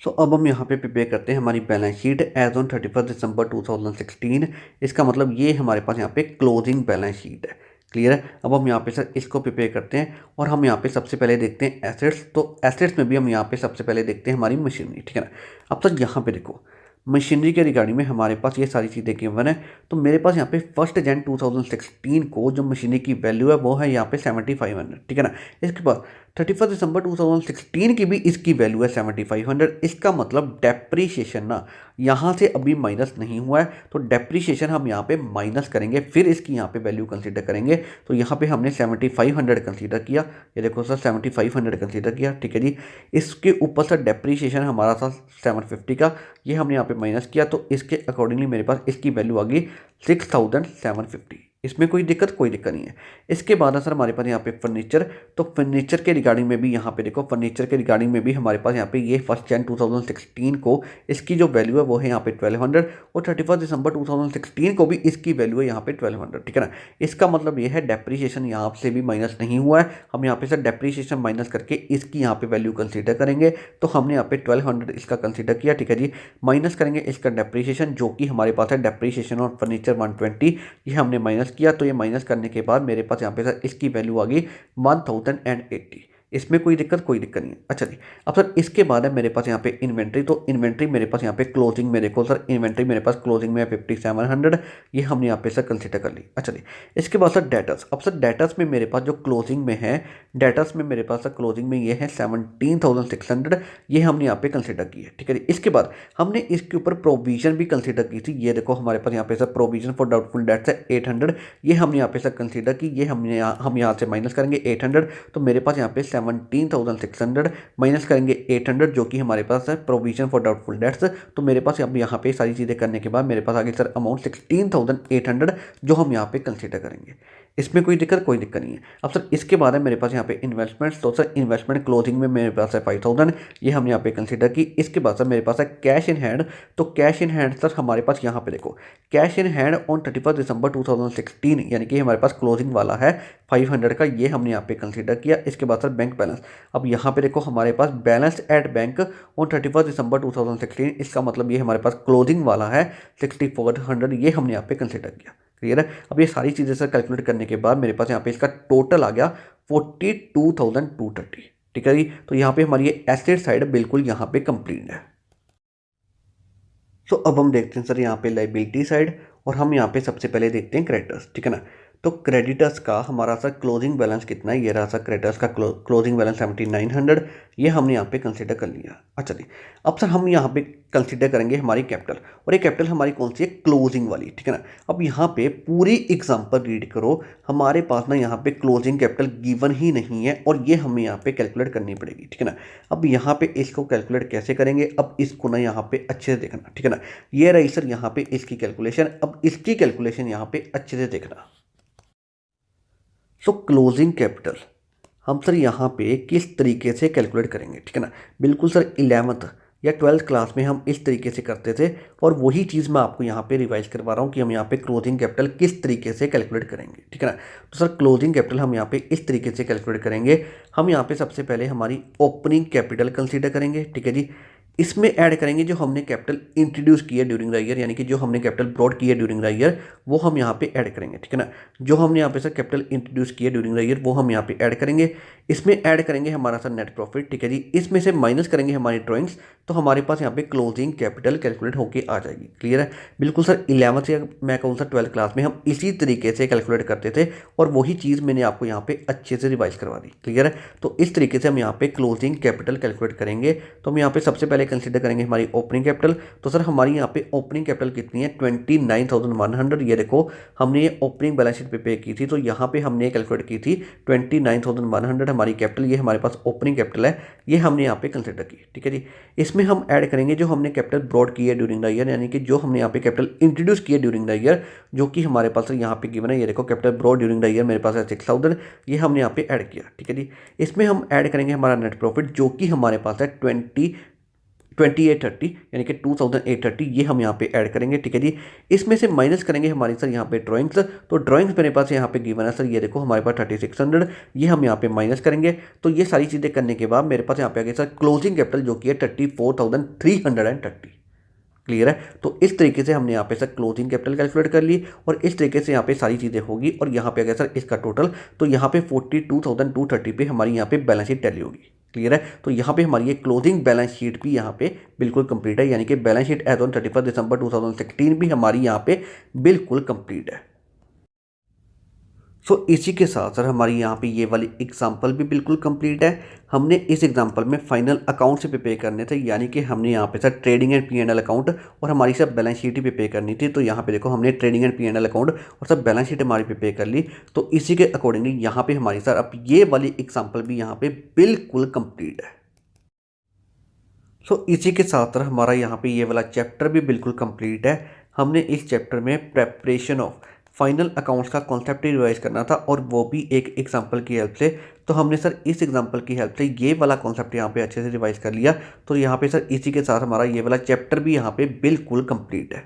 सो अब हम यहाँ पे प्रिपेयर करते हैं हमारी balance sheet as on 31 December 2016। इसका मतलब ये हमारे पास यहाँ पे क्लोजिंग बैलेंस शीट है। क्लियर है, अब हम यहाँ पे सर इसको प्रिपेयर करते हैं, और हम यहाँ पे सबसे पहले देखते हैं एसेट्स। तो एसेट्स में भी हम यहाँ पे सबसे पहले देखते हैं हमारी मशीनरी, ठीक है ना। अब सर यहाँ पे देखो, मशीनरी के रिगार्डिंग में हमारे पास ये सारी चीज़ें गिवन है। तो मेरे पास यहाँ पे 1 जनवरी 2016 को जो मशीनरी की वैल्यू है वो है यहाँ पे 7500, ठीक है ना। इसके बाद 31 दिसंबर 2016 की भी इसकी वैल्यू है 7500। इसका मतलब डेप्रीशिएशन ना यहाँ से अभी माइनस नहीं हुआ है, तो डेप्रीशिएशन हम यहाँ पे माइनस करेंगे, फिर इसकी यहाँ पे वैल्यू कंसीडर करेंगे। तो यहाँ पे हमने 7500 कंसीडर किया, ये देखो सर 7500 कंसीडर किया, ठीक है जी। इसके ऊपर सर डेप्रीशिएशन हमारा था 750 का, ये हमने यहाँ पे माइनस किया, तो इसके अकॉर्डिंगली मेरे पास इसकी वैल्यू आ गई 6750। इसमें कोई दिक्कत नहीं है। इसके बाद है सर हमारे पास यहाँ पे फर्नीचर। तो फर्नीचर के रिगार्डिंग में भी यहाँ पे देखो, फर्नीचर के रिगार्डिंग में भी हमारे पास यहाँ पे ये 1 जनवरी 2016 को इसकी जो वैल्यू है वो है यहाँ पे 1200, और 31 दिसंबर 2016 को भी इसकी वैल्यू है यहाँ पे 1200, ठीक है ना। इसका मतलब ये है डेप्रीशिएशन यहाँ से भी माइनस नहीं हुआ है, हम यहाँ पे सर डेप्रीशिएशन माइनस करके इसकी यहाँ पे वैल्यू कंसीडर करेंगे। तो हमने यहाँ पे 1200 इसका कंसीडर किया, ठीक है जी। माइनस करेंगे इसका डेप्रीशिएशन, जो कि हमारे पास है डेप्रीशिएशन और फर्नीचर 120, ये हमने माइनस किया। तो ये माइनस करने के बाद मेरे पास यहाँ पे सर इसकी वैल्यू आ गई 1080, इसमें कोई दिक्कत नहीं है। अच्छा जी, अब सर इसके बाद है मेरे पास यहाँ पे इन्वेंट्री। तो इन्वेंट्री मेरे पास यहाँ पे क्लोजिंग में देखो सर, इन्वेंट्री मेरे पास क्लोजिंग में 5700, ये हमने यहाँ पे सर कंसिडर कर ली। अच्छा जी, इसके बाद सर डेटर्स। अब सर डेटर्स में मेरे पास जो क्लोजिंग में है, डेटर्स में मेरे पास सर क्लोजिंग में ये है 17600, ये हमने यहाँ पे कंसिडर की है, ठीक है जी। इसके बाद हमने इसके ऊपर प्रोविजन भी कंसिडर की थी, ये देखो हमारे पास यहाँ पे sir provision for doubtful debts है 800, ये हमने यहाँ पे सर कंसिडर की, ये हम यहाँ से माइनस करेंगे 800, तो मेरे पास यहाँ पे 17,600 माइनस करेंगे 800, जो कि हमारे पास है प्रोविजन फॉर डाउटफुल डेट्स। तो मेरे पास अब यहाँ पे सारी चीज़ें करने के बाद मेरे पास आगे सर अमाउंट 16,800, जो हम यहाँ पे कंसीडर करेंगे। इसमें कोई दिक्कत नहीं है। अब सर इसके बाद है मेरे पास यहाँ पे इन्वेस्टमेंट्स, तो सर इन्वेस्टमेंट क्लोजिंग में मेरे पास है 5000, ये हमने यहाँ पे कंसीडर की। इसके बाद सर मेरे पास है कैश इन हैंड, तो कैश इन हैंड सर हमारे पास यहाँ पे देखो cash in hand on 31 December 2016, यानी कि हमारे पास क्लोजिंग वाला है 500 का, ये हमने यहाँ पे कंसीडर किया। इसके बाद सर बैंक बैलेंस, अब यहाँ पे देखो हमारे पास balance at bank on 31 December 2016, इसका मतलब ये हमारे पास क्लोजिंग वाला है 6400, ये हमने यहाँ पे कंसीडर किया। क्लियर है। अब ये सारी चीज़ें सर कैलकुलेट करने के बाद मेरे पास यहाँ पे इसका टोटल आ गया 42,230। ठीक है जी, तो यहाँ पे हमारी ये एसेट साइड बिल्कुल यहाँ पे कंप्लीट है। तो अब हम देखते हैं सर यहाँ पे लाइबिलिटी साइड, और हम यहाँ पे सबसे पहले देखते हैं क्रेडिटर्स। ठीक है ना, तो क्रेडिटर्स का हमारा सर क्लोजिंग बैलेंस कितना है, ये रहा सर क्रेडिटर्स का क्लोजिंग बैलेंस 7900, ये हमने यहाँ पे कंसीडर कर लिया। अच्छा जी, अब सर हम यहाँ पे कंसीडर करेंगे हमारी कैपिटल, और ये कैपिटल हमारी कौन सी है, क्लोजिंग वाली। ठीक है ना, अब यहाँ पे पूरी एग्जाम्पल रीड करो, हमारे पास ना यहाँ पे क्लोजिंग कैपिटल गिवन ही नहीं है, और ये हमें यहाँ पे कैलकुलेट करनी पड़ेगी। ठीक है ना, अब यहाँ पे इसको कैलकुलेट कैसे करेंगे, अब इसको ना यहाँ पे अच्छे से देखना। ठीक है ना, ये रही सर यहाँ पे इसकी कैलकुलेशन, अब इसकी कैलकुलेशन यहाँ पे अच्छे से देखना। सो क्लोजिंग कैपिटल हम सर यहाँ पे किस तरीके से कैलकुलेट करेंगे। ठीक है ना, बिल्कुल सर 11th या 12th क्लास में हम इस तरीके से करते थे, और वही चीज़ मैं आपको यहाँ पे रिवाइज करवा रहा हूँ कि हम यहाँ पे क्लोजिंग कैपिटल किस तरीके से कैलकुलेट करेंगे। ठीक है ना, तो सर क्लोजिंग कैपिटल हम यहाँ पे इस तरीके से कैलकुलेट करेंगे। हम यहाँ पे सबसे पहले हमारी ओपनिंग कैपिटल कंसीडर करेंगे। ठीक है जी, इसमें ऐड करेंगे जो हमने कैपिटल इंट्रोड्यूस किया ड्यूरिंग द ईयर, यानी कि जो हमने कैपिटल ब्रॉड किया ड्यूरिंग द ईयर, वो हम यहाँ पे ऐड करेंगे। ठीक है ना, जो हमने यहाँ पे सर कैपिटल इंट्रोड्यूस किया ड्यूरिंग द ईयर वो हम यहाँ पे ऐड करेंगे। इसमें ऐड करेंगे हमारा सर नेट प्रॉफिट। ठीक है जी, इसमें से माइनस करेंगे हमारी ड्रॉइंग्स, तो हमारे पास यहाँ पे क्लोजिंग कैपिटल कैलकुलेट होकर आ जाएगी। क्लियर है, बिल्कुल सर 11th या मैं कहूँ सर 12th क्लास में हम इसी तरीके से कैलकुलेट करते थे, और वही चीज़ मैंने आपको यहाँ पे अच्छे से रिवाइज करवा दी। क्लियर है, तो इस तरीके से हम यहाँ पे क्लोजिंग कैपिटल कैलकुलेट करेंगे। तो हम यहाँ पे सबसे पहले कंसिडर करेंगे हमारी ओपनिंग कैपिटल, तो सर हमारी यहाँ पे ओपनिंग कैपिटल कितनी है, 29,100। ये देखो हमने ये ओपनिंग बैलेंस शीट पे की थी, तो यहाँ पे हमने कैलकुलेट की थी 29,100 हमारी कैपिटल, ये हमारे पास ओपनिंग कैपिटल है, ये हमने यहाँ पे कंसिडर की। ठीक है जी, इसमें हम ऐड करेंगे जो हमने कैपिटल ब्रॉड की है ड्यूरिंग द ईयर, यानी कि जो हमने यहाँ पे कैपिटल इंट्रोड्यूस किया ड्यूरिंग द ईयर, जो कि हमारे पास यहाँ पे गिवन है। ये देखो capital brought during the year मेरे पास है 6,000, ये हमने यहाँ पे ऐड किया। ठीक है जी, इसमें हम ऐड करेंगे हमारा नेट प्रॉफिट, जो कि हमारे पास है 2830, यानी कि 2830, ये हम यहाँ पे ऐड करेंगे। ठीक है जी, इसमें से माइनस करेंगे हमारी सर यहाँ पे ड्राइंग्स, तो ड्राइंग्स मेरे पास यहाँ पे गिवन है सर, ये देखो हमारे पास 3600, ये हम यहाँ पे माइनस करेंगे। तो ये सारी चीज़ें करने के बाद मेरे पास यहाँ पे आ गया सर क्लोजिंग कैपिटल, जो कि है 34,330। क्लियर है, तो इस तरीके से हमने यहाँ पे सर क्लोजिंग कैपिटल कैलकुलेट कर ली, और इस तरीके से यहाँ पे सारी चीज़ें होगी, और यहाँ पे आ गया सर इसका टोटल, तो यहाँ पे 42,230 पे हमारी यहाँ पे बैलेंस शीट टैली होगी। क्लियर है, तो यहाँ पे हमारी ये क्लोजिंग बैलेंस शीट भी यहाँ पे बिल्कुल कंप्लीट है, यानी कि balance sheet as on 31 December 2016 भी हमारी यहाँ पे बिल्कुल कंप्लीट है। सो इसी के साथ सर हमारी यहाँ पे ये वाली एग्जांपल भी बिल्कुल कंप्लीट है। हमने इस एग्जांपल में फाइनल अकाउंट से प्रिपेयर करने थे, यानी कि हमने यहाँ पे sir trading and P&L account और हमारी सब बैलेंस शीट ही प्रिपेयर करनी थी। तो यहाँ पे देखो हमने ट्रेडिंग एंड P&L अकाउंट और सब बैलेंस शीट हमारी प्रिपेयर कर ली। तो इसी के अकॉर्डिंगली यहाँ पे हमारी सर अब ये वाली एग्जाम्पल भी यहाँ पे बिल्कुल कंप्लीट है। सो इसी के साथ सर हमारा यहाँ पे ये वाला चैप्टर भी बिल्कुल कंप्लीट है। हमने इस चैप्टर में प्रेपरेशन ऑफ फाइनल अकाउंट्स का कॉन्सेप्ट ही रिवाइज करना था, और वो भी एक एग्जांपल की हेल्प से। तो हमने सर इस एग्जांपल की हेल्प से ये वाला कॉन्सेप्ट यहाँ पे अच्छे से रिवाइज कर लिया। तो यहाँ पे सर इसी के साथ हमारा ये वाला चैप्टर भी यहाँ पे बिल्कुल कंप्लीट है।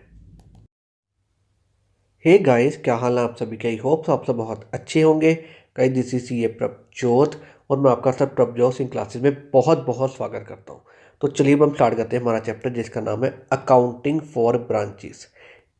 हे गाइस, क्या हाल है आप सभी के? आई होप आप सब बहुत अच्छे होंगे। गाइस दिस इज ये प्रभजोत, और मैं आपका सर प्रभजोत सिंह क्लासेस में बहुत बहुत स्वागत करता हूँ। तो चलिए अब हम स्टार्ट करते हैं हमारा चैप्टर, जिसका नाम है accounting for branches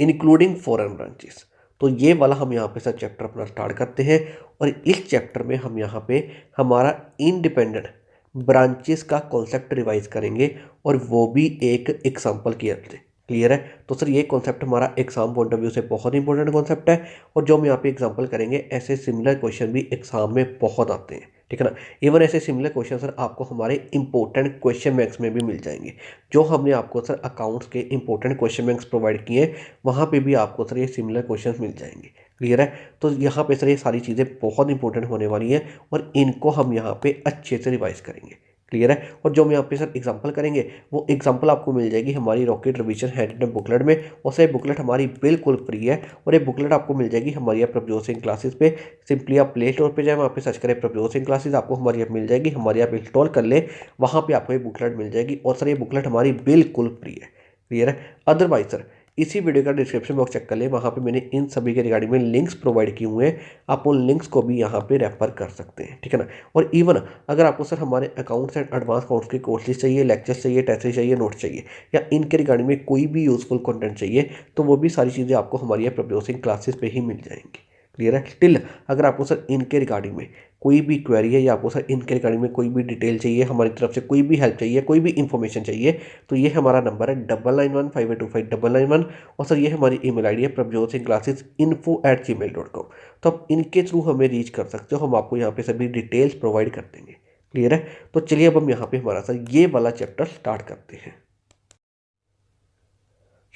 including foreign branches. तो ये वाला हम यहाँ पे सर चैप्टर अपना स्टार्ट करते हैं, और इस चैप्टर में हम यहाँ पे हमारा इंडिपेंडेंट ब्रांचेस का कॉन्सेप्ट रिवाइज करेंगे, और वो भी एक एग्जाम्पल की हेल्प से। क्लियर है, तो सर ये कॉन्सेप्ट हमारा एग्जाम पॉइंट ऑफ व्यू से बहुत इंपॉर्टेंट कॉन्सेप्ट है, और जो हम यहाँ पे एग्जाम्पल करेंगे ऐसे सिमिलर क्वेश्चन भी एग्जाम में बहुत आते हैं। ठीक है ना, इवन ऐसे सिमिलर क्वेश्चन सर आपको हमारे इंपॉर्टेंट क्वेश्चन बैंक्स में भी मिल जाएंगे। जो हमने आपको सर अकाउंट्स के इंपॉर्टेंट क्वेश्चन बैंक्स प्रोवाइड किए हैं, वहाँ पे भी आपको सर ये सिमिलर क्वेश्चन मिल जाएंगे। क्लियर है, तो यहाँ पे सर ये सारी चीज़ें बहुत इंपॉर्टेंट होने वाली हैं, और इनको हम यहाँ पे अच्छे से रिवाइज करेंगे। क्लियर है। और जो हम यहाँ पे सर एग्जांपल करेंगे वो एग्जांपल आपको मिल जाएगी हमारी रॉकेट रिवीजन हैंड बुकलेट में। और सर बुकलेट हमारी बिल्कुल फ्री है और ये बुकलेट आपको मिल जाएगी हमारी ऐप प्रभजोत सिंह क्लासेस पे। सिंपली आप प्ले स्टोर पे जाए, वहाँ पे सर्च करें प्रभजोत सिंह क्लासेस, आपको हमारी ऐप मिल जाएगी, हमारी ऐप इंस्टॉल कर ले, वहाँ पे आपको ये बुकलेट मिल जाएगी। और सर ये बुकलेट हमारी बिल्कुल फ्री है। क्लियर है। अदरवाइज सर इसी वीडियो का डिस्क्रिप्शन बॉक्स चेक कर ले, वहाँ पे मैंने इन सभी के रिगार्डिंग में लिंक्स प्रोवाइड किए हुए हैं, आप उन लिंक्स को भी यहाँ पे रेफर कर सकते हैं। ठीक है ना। और इवन अगर आपको सर हमारे अकाउंट्स एंड एडवांस अकाउंट्स की कोर्सेज चाहिए, लेक्चर्स चाहिए, टेस्ट चाहिए, नोट्स चाहिए, या इनके रिगार्डिंग में कोई भी यूजफुल कंटेंट चाहिए, तो वो भी सारी चीज़ें आपको हमारी प्रभजोत सिंह क्लासेस पे ही मिल जाएंगी। क्लियर है। स्टिल अगर आपको सर इनके रिगार्डिंग में कोई भी क्वेरी है या आपको सर इनके रिगार्डिंग में कोई भी डिटेल चाहिए, हमारी तरफ से कोई भी हेल्प चाहिए, कोई भी इन्फॉर्मेशन चाहिए, तो ये हमारा नंबर है 9915825991। और सर ये हमारी ईमेल आईडी है प्रभजोत सिंह क्लासेस info@gmail.com। तो आप इनके थ्रू हमें रीच कर सकते हो, हम आपको यहाँ पे सभी डिटेल्स प्रोवाइड कर देंगे। क्लियर है। तो चलिए अब हम यहाँ पे हमारा सर ये वाला चैप्टर स्टार्ट करते हैं।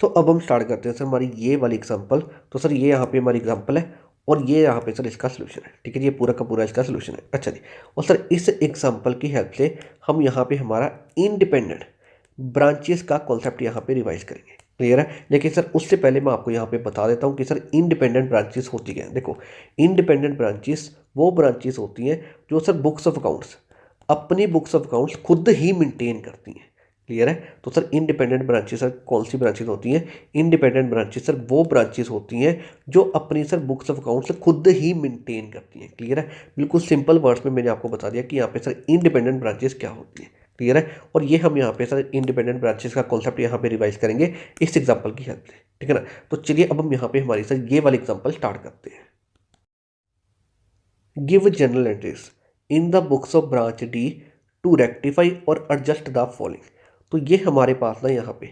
तो अब हम स्टार्ट करते हैं सर हमारी ये वाली एग्जाम्पल। तो सर ये यहाँ पे हमारी एग्जाम्पल है और ये यहाँ पे सर इसका सोल्यूशन है। ठीक है जी, ये पूरा का पूरा इसका सोल्यूशन है। अच्छा जी। और सर इस एग्जाम्पल की हेल्प से हम यहाँ पे हमारा इंडिपेंडेंट ब्रांचेस का कॉन्सेप्ट यहाँ पे रिवाइज करेंगे। क्लियर है। लेकिन सर उससे पहले मैं आपको यहाँ पे बता देता हूँ कि सर इंडिपेंडेंट ब्रांचेस होती क्या है। देखो, इंडिपेंडेंट ब्रांचेस वो ब्रांचेस होती हैं जो सर बुक्स ऑफ अकाउंट्स, अपनी बुक्स ऑफ अकाउंट्स खुद ही मेंटेन करती हैं। क्लियर है। तो सर इंडिपेंडेंट ब्रांचेस सर कौन सी ब्रांचेस होती हैं? इंडिपेंडेंट ब्रांचेस सर वो ब्रांचेस होती हैं जो अपनी सर बुक्स ऑफ अकाउंट्स खुद ही मेंटेन करती हैं। क्लियर है। बिल्कुल सिंपल वर्ड्स में मैंने आपको बता दिया कि यहाँ पे सर इंडिपेंडेंट ब्रांचेस क्या होती हैं। क्लियर है। और ये हम यहाँ पे सर इंडिपेंडेंट ब्रांचेस का कॉन्सेप्ट यहाँ पे रिवाइज करेंगे इस एग्जाम्पल की हेल्प से। ठीक है ना। तो चलिए अब हम यहाँ पे हमारी सर ये वाली एग्जाम्पल स्टार्ट करते हैं। Give journal entries in the books of branch D to rectify और एडजस्ट द फॉलोइंग। तो ये हमारे पास ना यहाँ पे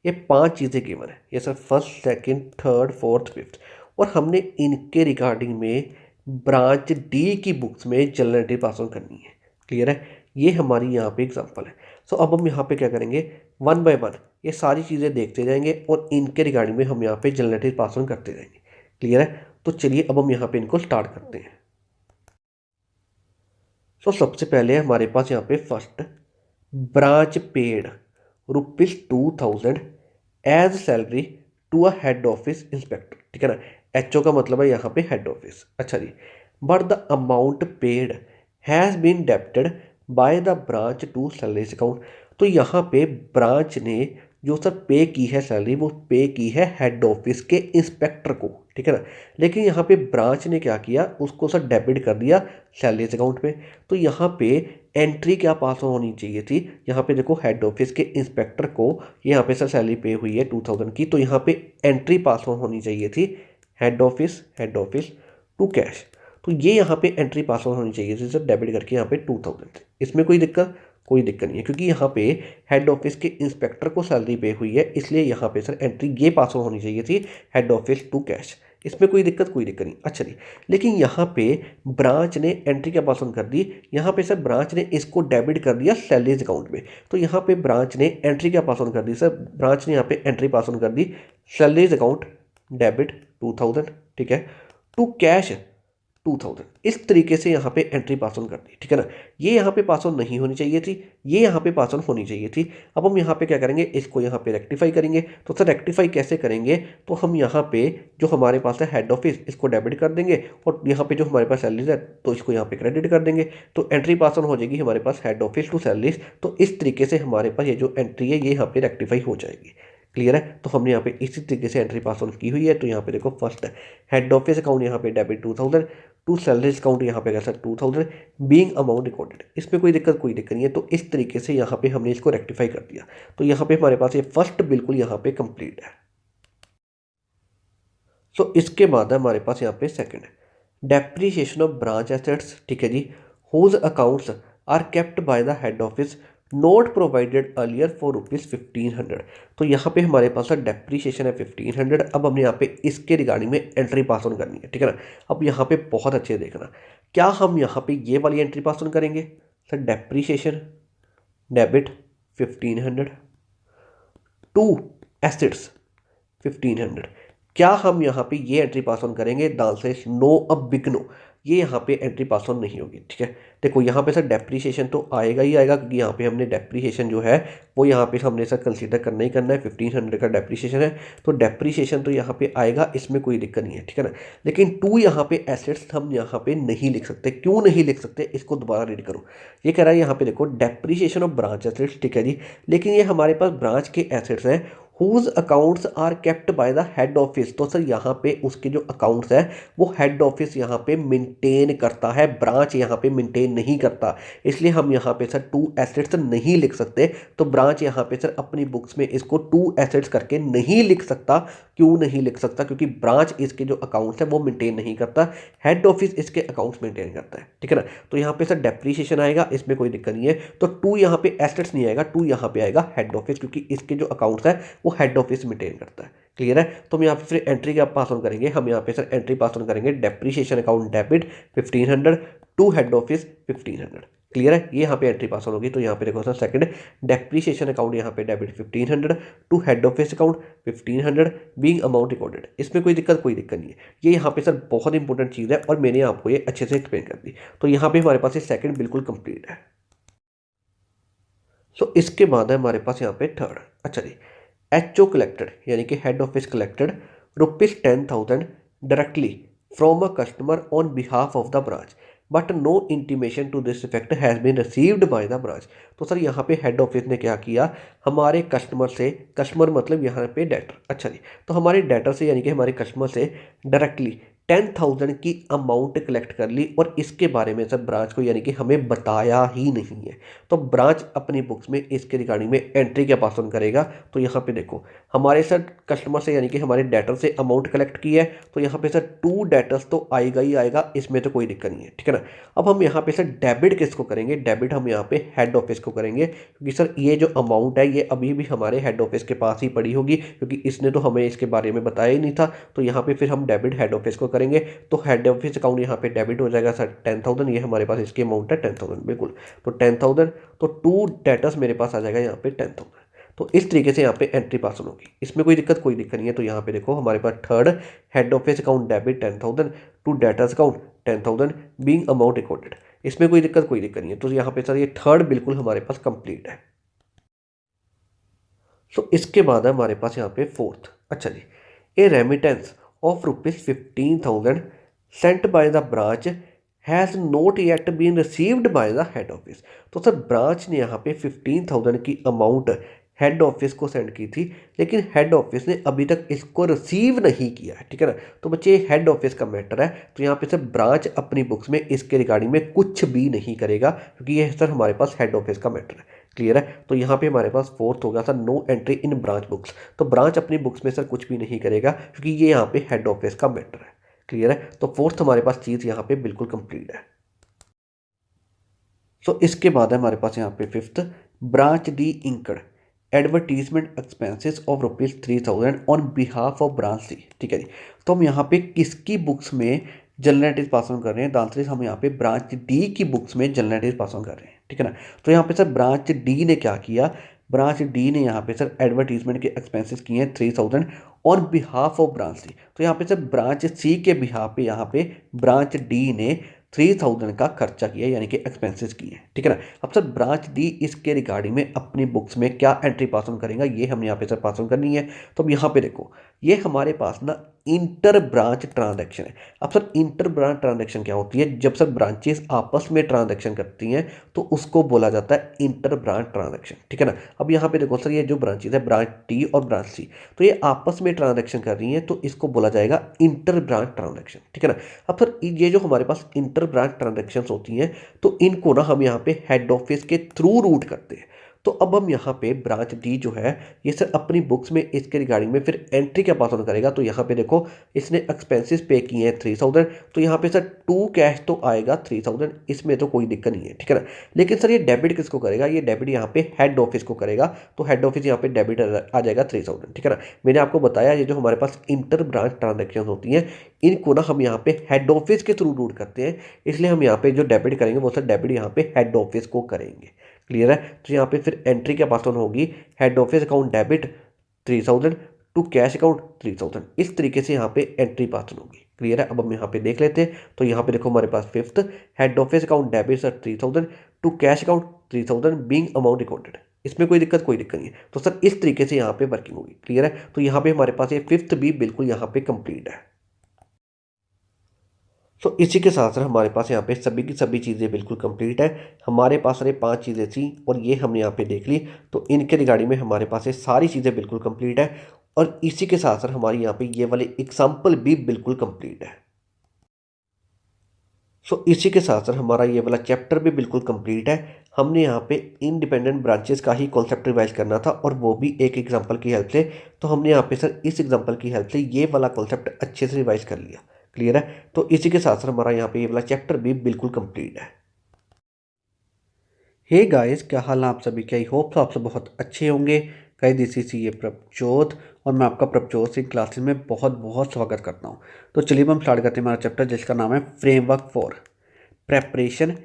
ये 5 चीज़ें गिवन है, ये sir first, second, third, fourth, fifth, और हमने इनके रिगार्डिंग में ब्रांच डी की बुक्स में जनरल एंट्री पास ऑन करनी है। क्लियर है। ये हमारी यहाँ पे एग्जांपल है। सो अब हम यहाँ पे क्या करेंगे, वन बाय वन ये सारी चीज़ें देखते जाएंगे और इनके रिगार्डिंग में हम यहाँ पे जनरल एंट्री पास ऑन करते जाएंगे। क्लियर है। तो चलिए अब हम यहाँ पे इनको स्टार्ट करते हैं। सो सबसे पहले हमारे पास यहाँ पे first, branch paid ₹2000 as salary to a head office inspector. ठीक है ना। एचओ का मतलब है यहाँ पे हेड ऑफिस। अच्छा जी। But the amount paid has been debited by the branch to salaries account. तो यहाँ पे ब्रांच ने जो सर पे की है सैलरी, वो पे की है हेड ऑफिस के इंस्पेक्टर को। ठीक है ना। लेकिन यहाँ पे ब्रांच ने क्या किया, उसको सर डेबिट कर दिया सैलरीज अकाउंट में। तो यहाँ पे एंट्री क्या पास होनी चाहिए थी, यहाँ पे देखो हेड ऑफिस के इंस्पेक्टर को यहाँ पे सर सैलरी पे हुई है 2000 की, तो यहाँ पे एंट्री पास होनी चाहिए थी हेड ऑफिस टू कैश। तो ये यहाँ पे एंट्री पास होनी चाहिए थी सर डेबिट करके यहाँ पे 2000। इसमें कोई दिक्कत नहीं है, क्योंकि यहाँ पे हेड ऑफिस के इंस्पेक्टर को सैलरी पे हुई है, इसलिए यहाँ पे सर एंट्री ये पास होनी चाहिए थी हेड ऑफिस टू कैश। इसमें कोई दिक्कत नहीं। अच्छा जी। लेकिन यहाँ पे ब्रांच ने एंट्री क्या पास ऑन कर दी, यहाँ पे सर ब्रांच ने इसको डेबिट कर दिया सैलरीज अकाउंट में। तो यहाँ पे ब्रांच ने एंट्री क्या पास ऑन कर दी सर, ब्रांच ने यहाँ पे एंट्री पास ऑन कर दी सैलरीज अकाउंट डेबिट 2000। ठीक है। To cash 2000। इस तरीके से यहाँ पे एंट्री पास ऑन कर दी। ठीक है ना। ये यहाँ पे पास ऑन नहीं होनी चाहिए थी, ये यहाँ पे पास ऑन होनी चाहिए थी। अब हम यहाँ पे क्या करेंगे, इसको यहाँ पे रेक्टिफाई करेंगे। तो सर रेक्टिफाई कैसे करेंगे, तो हम यहाँ पे जो हमारे पास है हेड ऑफिस, इसको डेबिट कर देंगे, और यहाँ पे जो हमारे पास सैलरीज है तो इसको यहाँ पे क्रेडिट कर देंगे। तो एंट्री पास ऑन हो जाएगी हमारे पास हेड ऑफिस टू सैलरीज। तो इस तरीके से हमारे पास ये जो एंट्री है ये यहाँ पे रेक्टिफाई हो जाएगी। क्लियर है। तो हमने यहाँ पे इसी तरीके से एंट्री पास ऑन की हुई है। तो यहाँ पे देखो फर्स्ट हेड ऑफिस अकाउंट यहाँ पे डेबिट 2000 टू सैलरीज अकाउंट यहाँ पे कैसा 2000 बीइंग अमाउंट रिकॉर्डेड। इसमें कोई दिक्कत नहीं है। तो इस तरीके से यहाँ पे हमने इसको रेक्टिफाई कर दिया। तो यहाँ पे हमारे पास ये फर्स्ट बिल्कुल यहाँ पे कंप्लीट है। सो इसके बाद है हमारे पास यहाँ पे second, depreciation of branch assets. ठीक है जी। Whose accounts are kept by the head office not provided earlier for ₹1500। तो यहाँ पे हमारे पास डेप्रीशिएशन है 1500। अब हमने यहाँ पे इसके रिगार्डिंग में एंट्री पास ऑन करनी है। ठीक है ना। अब यहाँ पे बहुत अच्छे देखना, क्या हम यहाँ पे ये वाली एंट्री पास ऑन करेंगे sir, depreciation debit 1500 to assets 1500, क्या हम यहाँ पे ये एंट्री पास ऑन करेंगे? The answer is no, a big no. ये यहाँ पे एंट्री पास ऑन नहीं होगी, ठीक है। देखो यहाँ पे सर डेप्रीशिएशन तो आएगा ही आएगा, क्योंकि यहाँ पे हमने डेप्रीशिएशन जो है वो यहाँ पे हमने सर कंसीडर करना ही करना है। 1500 का डेप्रीशिएशन है, तो डेप्रीशिएशन तो यहाँ पे आएगा, इसमें कोई दिक्कत नहीं है, ठीक है ना। लेकिन टू यहाँ पे एसेट्स हम यहाँ पे नहीं लिख सकते। क्यों नहीं लिख सकते, इसको दोबारा रीड करो। ये कह रहा है यहाँ पे देखो डेप्रीशिएशन ऑफ ब्रांच एसेट्स, ठीक है जी। लेकिन ये हमारे पास ब्रांच के एसेट्स हैं whose accounts are kept by the head office. तो सर यहाँ पे उसके जो अकाउंट्स है वो हेड ऑफिस यहाँ पे मेंटेन करता है, ब्रांच यहाँ पे मेंटेन नहीं करता। इसलिए हम यहाँ पे सर टू एसेट्स नहीं लिख सकते। तो ब्रांच यहाँ पे सर अपनी बुक्स में इसको टू एसेट्स करके नहीं लिख सकता। क्यों नहीं लिख सकता? क्योंकि ब्रांच इसके जो अकाउंट्स है वो मेंटेन नहीं करता, हेड ऑफिस इसके अकाउंट्स मेंटेन करता है, ठीक है ना। तो यहाँ पे सर डेप्रीशिएशन आएगा, इसमें कोई दिक्कत नहीं है। तो टू यहाँ पे एसेट्स नहीं आएगा, टू यहाँ पे आएगा हेड ऑफिस, क्योंकि इसके जो अकाउंट्स है वो हेड ऑफिस मेंटेन करता है। क्लियर है? तो हम यहाँ पे फिर एंट्री का पास ऑन करेंगे। हम यहाँ पे सर एंट्री पास ऑन करेंगे depreciation account debit 1500 to head office 1500। Clear है? ये यहाँ पे एंट्री पास ऑन होगी। तो यहाँ पे देखो सर सेकंड डेप्रीशिएशन अकाउंट यहाँ पे debit 1500 to head office account 1500 being amount recorded. इसमें कोई दिक्कत नहीं है। ये यहाँ पे सर बहुत इंपॉर्टेंट चीज़ है और मैंने आपको ये अच्छे से एक्सप्लेन कर दी। तो यहाँ पे हमारे पास ये सेकंड बिल्कुल कंप्लीट है। सो इसके बाद है हमारे पास यहाँ पे थर्ड। अच्छा जी, एच ओ कलेक्टेड यानी कि head office collected ₹10,000 directly from a customer on behalf of the branch but no intimation to this effect has been received by the branch. तो सर यहाँ पे हेड ऑफिस ने क्या किया, हमारे कस्टमर से, कस्टमर मतलब यहाँ पे डेटर, अच्छा जी, तो हमारे डेटर से यानी कि हमारे कस्टमर से डायरेक्टली 10,000 की अमाउंट कलेक्ट कर ली और इसके बारे में सर ब्रांच को यानी कि हमें बताया ही नहीं है। तो ब्रांच अपनी बुक्स में इसके रिगार्डिंग में एंट्री क्या पास ऑन करेगा? तो यहाँ पे देखो हमारे सर कस्टमर से यानी कि हमारे डेटर से अमाउंट कलेक्ट की है, तो यहाँ पे सर टू डेटर्स तो आएगा ही आएगा, इसमें तो कोई दिक्कत नहीं है, ठीक है ना। अब हम यहाँ पे सर डेबिट किसको करेंगे? डेबिट हम यहाँ पे हेड ऑफिस को करेंगे, क्योंकि सर ये जो अमाउंट है ये अभी भी हमारे हेड ऑफिस के पास ही पड़ी होगी, क्योंकि इसने तो हमें इसके बारे में बताया ही नहीं था। तो यहाँ पे फिर हम डेबिट हेड ऑफिस को करेंगे। तो हेड ऑफिस अकाउंट यहाँ पे डेबिट हो जाएगा सर 10,000, ये हमारे पास इसकी अमाउंट है 10,000, बिल्कुल। तो 10,000, तो टू डेटर्स मेरे पास आ जाएगा यहाँ पे 10,000। तो इस तरीके से यहाँ पे एंट्री पास ऑन होगी, इसमें कोई दिक्कत नहीं है। तो यहाँ पे देखो हमारे पास third head office account debit 10,000 to debtors account 10,000 being amount recorded, इसमें कोई दिक्कत नहीं है। तो यहाँ पे सर ये थर्ड बिल्कुल हमारे पास कंप्लीट है। सो इसके बाद है हमारे पास यहाँ पे फोर्थ। अच्छा जी, a remittance of ₹15,000 sent by the branch has not yet been received by the head office. तो सर ब्रांच ने यहाँ पे 15,000 की अमाउंट हेड ऑफिस को सेंड की थी, लेकिन हेड ऑफिस ने अभी तक इसको रिसीव नहीं किया है, ठीक है ना। तो बच्चे हेड ऑफिस का मैटर है, तो यहाँ पे सर ब्रांच अपनी बुक्स में इसके रिगार्डिंग में कुछ भी नहीं करेगा, क्योंकि ये सर हमारे पास हेड ऑफिस का मैटर है। क्लियर है? तो यहाँ पे हमारे पास फोर्थ होगा sir no entry in branch books. तो ब्रांच अपनी बुक्स में सर कुछ भी नहीं करेगा, क्योंकि ये यहाँ पे हेड ऑफिस का मैटर है। क्लियर है? तो फोर्थ हमारे पास चीज़ यहाँ पे बिल्कुल कंप्लीट है। सो इसके बाद है हमारे पास यहाँ पे fifth, branch D incurred advertisement expenses of ₹3,000 on behalf of branch C. ठीक है जी, तो हम यहाँ पे किसकी बुक्स में जनरल एंट्रीज पास ऑन कर रहे हैं? दांतरीज हम यहाँ पे ब्रांच डी की बुक्स में जनरल एंट्रीज पास ऑन कर रहे हैं, ठीक है ना। तो यहाँ पे सर ब्रांच डी ने क्या किया? ब्रांच डी ने यहाँ पे सर एडवर्टीजमेंट के एक्सपेंसेस किए हैं 3,000 on behalf of branch C. तो यहाँ पे सर ब्रांच सी के बिहाफ पे यहाँ पे ब्रांच डी ने 3,000 का खर्चा किया, यानी कि एक्सपेंसेस किए, ठीक है ना। अब सर ब्रांच डी इसके रिगार्डिंग में अपनी बुक्स में क्या एंट्री पास ऑन करेगा, ये हमने यहाँ पे सर पास ऑन करनी है। तो अब यहाँ पे देखो ये हमारे पास ना इंटर ब्रांच ट्रांजैक्शन है। अब सर इंटर ब्रांच ट्रांजैक्शन क्या होती है? जब सर ब्रांचेस आपस में ट्रांजैक्शन करती हैं तो उसको बोला जाता है इंटर ब्रांच ट्रांजैक्शन, ठीक है ना। अब यहाँ पे देखो सर ये जो ब्रांचेस है ब्रांच डी और ब्रांच सी, तो ये आपस में ट्रांजैक्शन कर रही हैं, तो इसको बोला जाएगा इंटर ब्रांच ट्रांजैक्शन, ठीक है ना। अब सर ये जो हमारे पास इंटर ब्रांच ट्रांजैक्शंस होती हैं तो इनको ना हम यहाँ पे हेड ऑफिस के थ्रू रूट करते हैं। तो अब हम यहाँ पे ब्रांच डी जो है ये सर अपनी बुक्स में इसके रिगार्डिंग में फिर एंट्री क्या पास ऑन करेगा? तो यहाँ पे देखो इसने एक्सपेंसेस पे किए हैं 3,000, तो यहाँ पे सर टू कैश तो आएगा 3,000, इसमें तो कोई दिक्कत नहीं है, ठीक है ना। लेकिन सर ये डेबिट किसको करेगा? ये डेबिट यहाँ पे हेड ऑफिस को करेगा, तो हेड ऑफिस यहाँ पे डेबिट आ जाएगा 3,000, ठीक है ना। मैंने आपको बताया ये जो हमारे पास इंटर ब्रांच ट्रांजेक्शन होती हैं इनको ना हम यहाँ पे हेड ऑफिस के थ्रू रूट करते हैं, इसलिए हम यहाँ पे जो डेबिट करेंगे वो सर डेबिट यहाँ पे हेड ऑफिस को करेंगे। क्लियर है? तो यहाँ पे फिर एंट्री क्या पास ऑन होगी? Head office account debit 3,000 to cash account 3000। इस तरीके से यहाँ पे एंट्री पास होगी। क्लियर है। अब हम यहाँ पे देख लेते हैं। तो यहाँ पे देखो हमारे पास fifth, head office account debit sir 3000 to cash account 3000 being amount recorded. इसमें कोई दिक्कत नहीं है। तो सर इस तरीके से यहाँ पे वर्किंग होगी। क्लियर है। तो यहाँ पे हमारे पास ये फिफ्थ भी बिल्कुल यहाँ पे कंप्लीट है। तो इसी के साथ साथ हमारे पास यहाँ पे सभी की सभी चीज़ें बिल्कुल कंप्लीट है। हमारे पास सारे 5 चीज़ें थी और ये हमने यहाँ पे देख ली। तो इनके रिगार्डिंग में हमारे पास ये सारी चीज़ें बिल्कुल कंप्लीट है। और इसी के साथ साथ हमारी यहाँ पे ये वाले एग्जाम्पल भी बिल्कुल कंप्लीट है। सो इसी के साथ साथ हमारा ये वाला चैप्टर भी बिल्कुल कंप्लीट है। हमने यहाँ पे इंडिपेंडेंट ब्रांचेस का ही कॉन्सेप्ट रिवाइज करना था और वो भी एक एग्जांपल की हेल्प से। तो हमने यहाँ पे सर इस एग्जांपल की हेल्प से ये वाला कॉन्सेप्ट अच्छे से रिवाइज कर लिया। क्लियर है। तो इसी के साथ साथ हमारा यहाँ पे ये वाला चैप्टर भी बिल्कुल कंप्लीट है। हे गाइस, क्या हाल है आप सभी के। आई होप तो आप सब बहुत अच्छे होंगे। गाइस दिस इज ये प्रभजोत और मैं आपका प्रभजोत सिंह क्लासेस में बहुत बहुत स्वागत करता हूँ। तो चलिए हम स्टार्ट करते हैं हमारा चैप्टर जिसका नाम है framework for preparation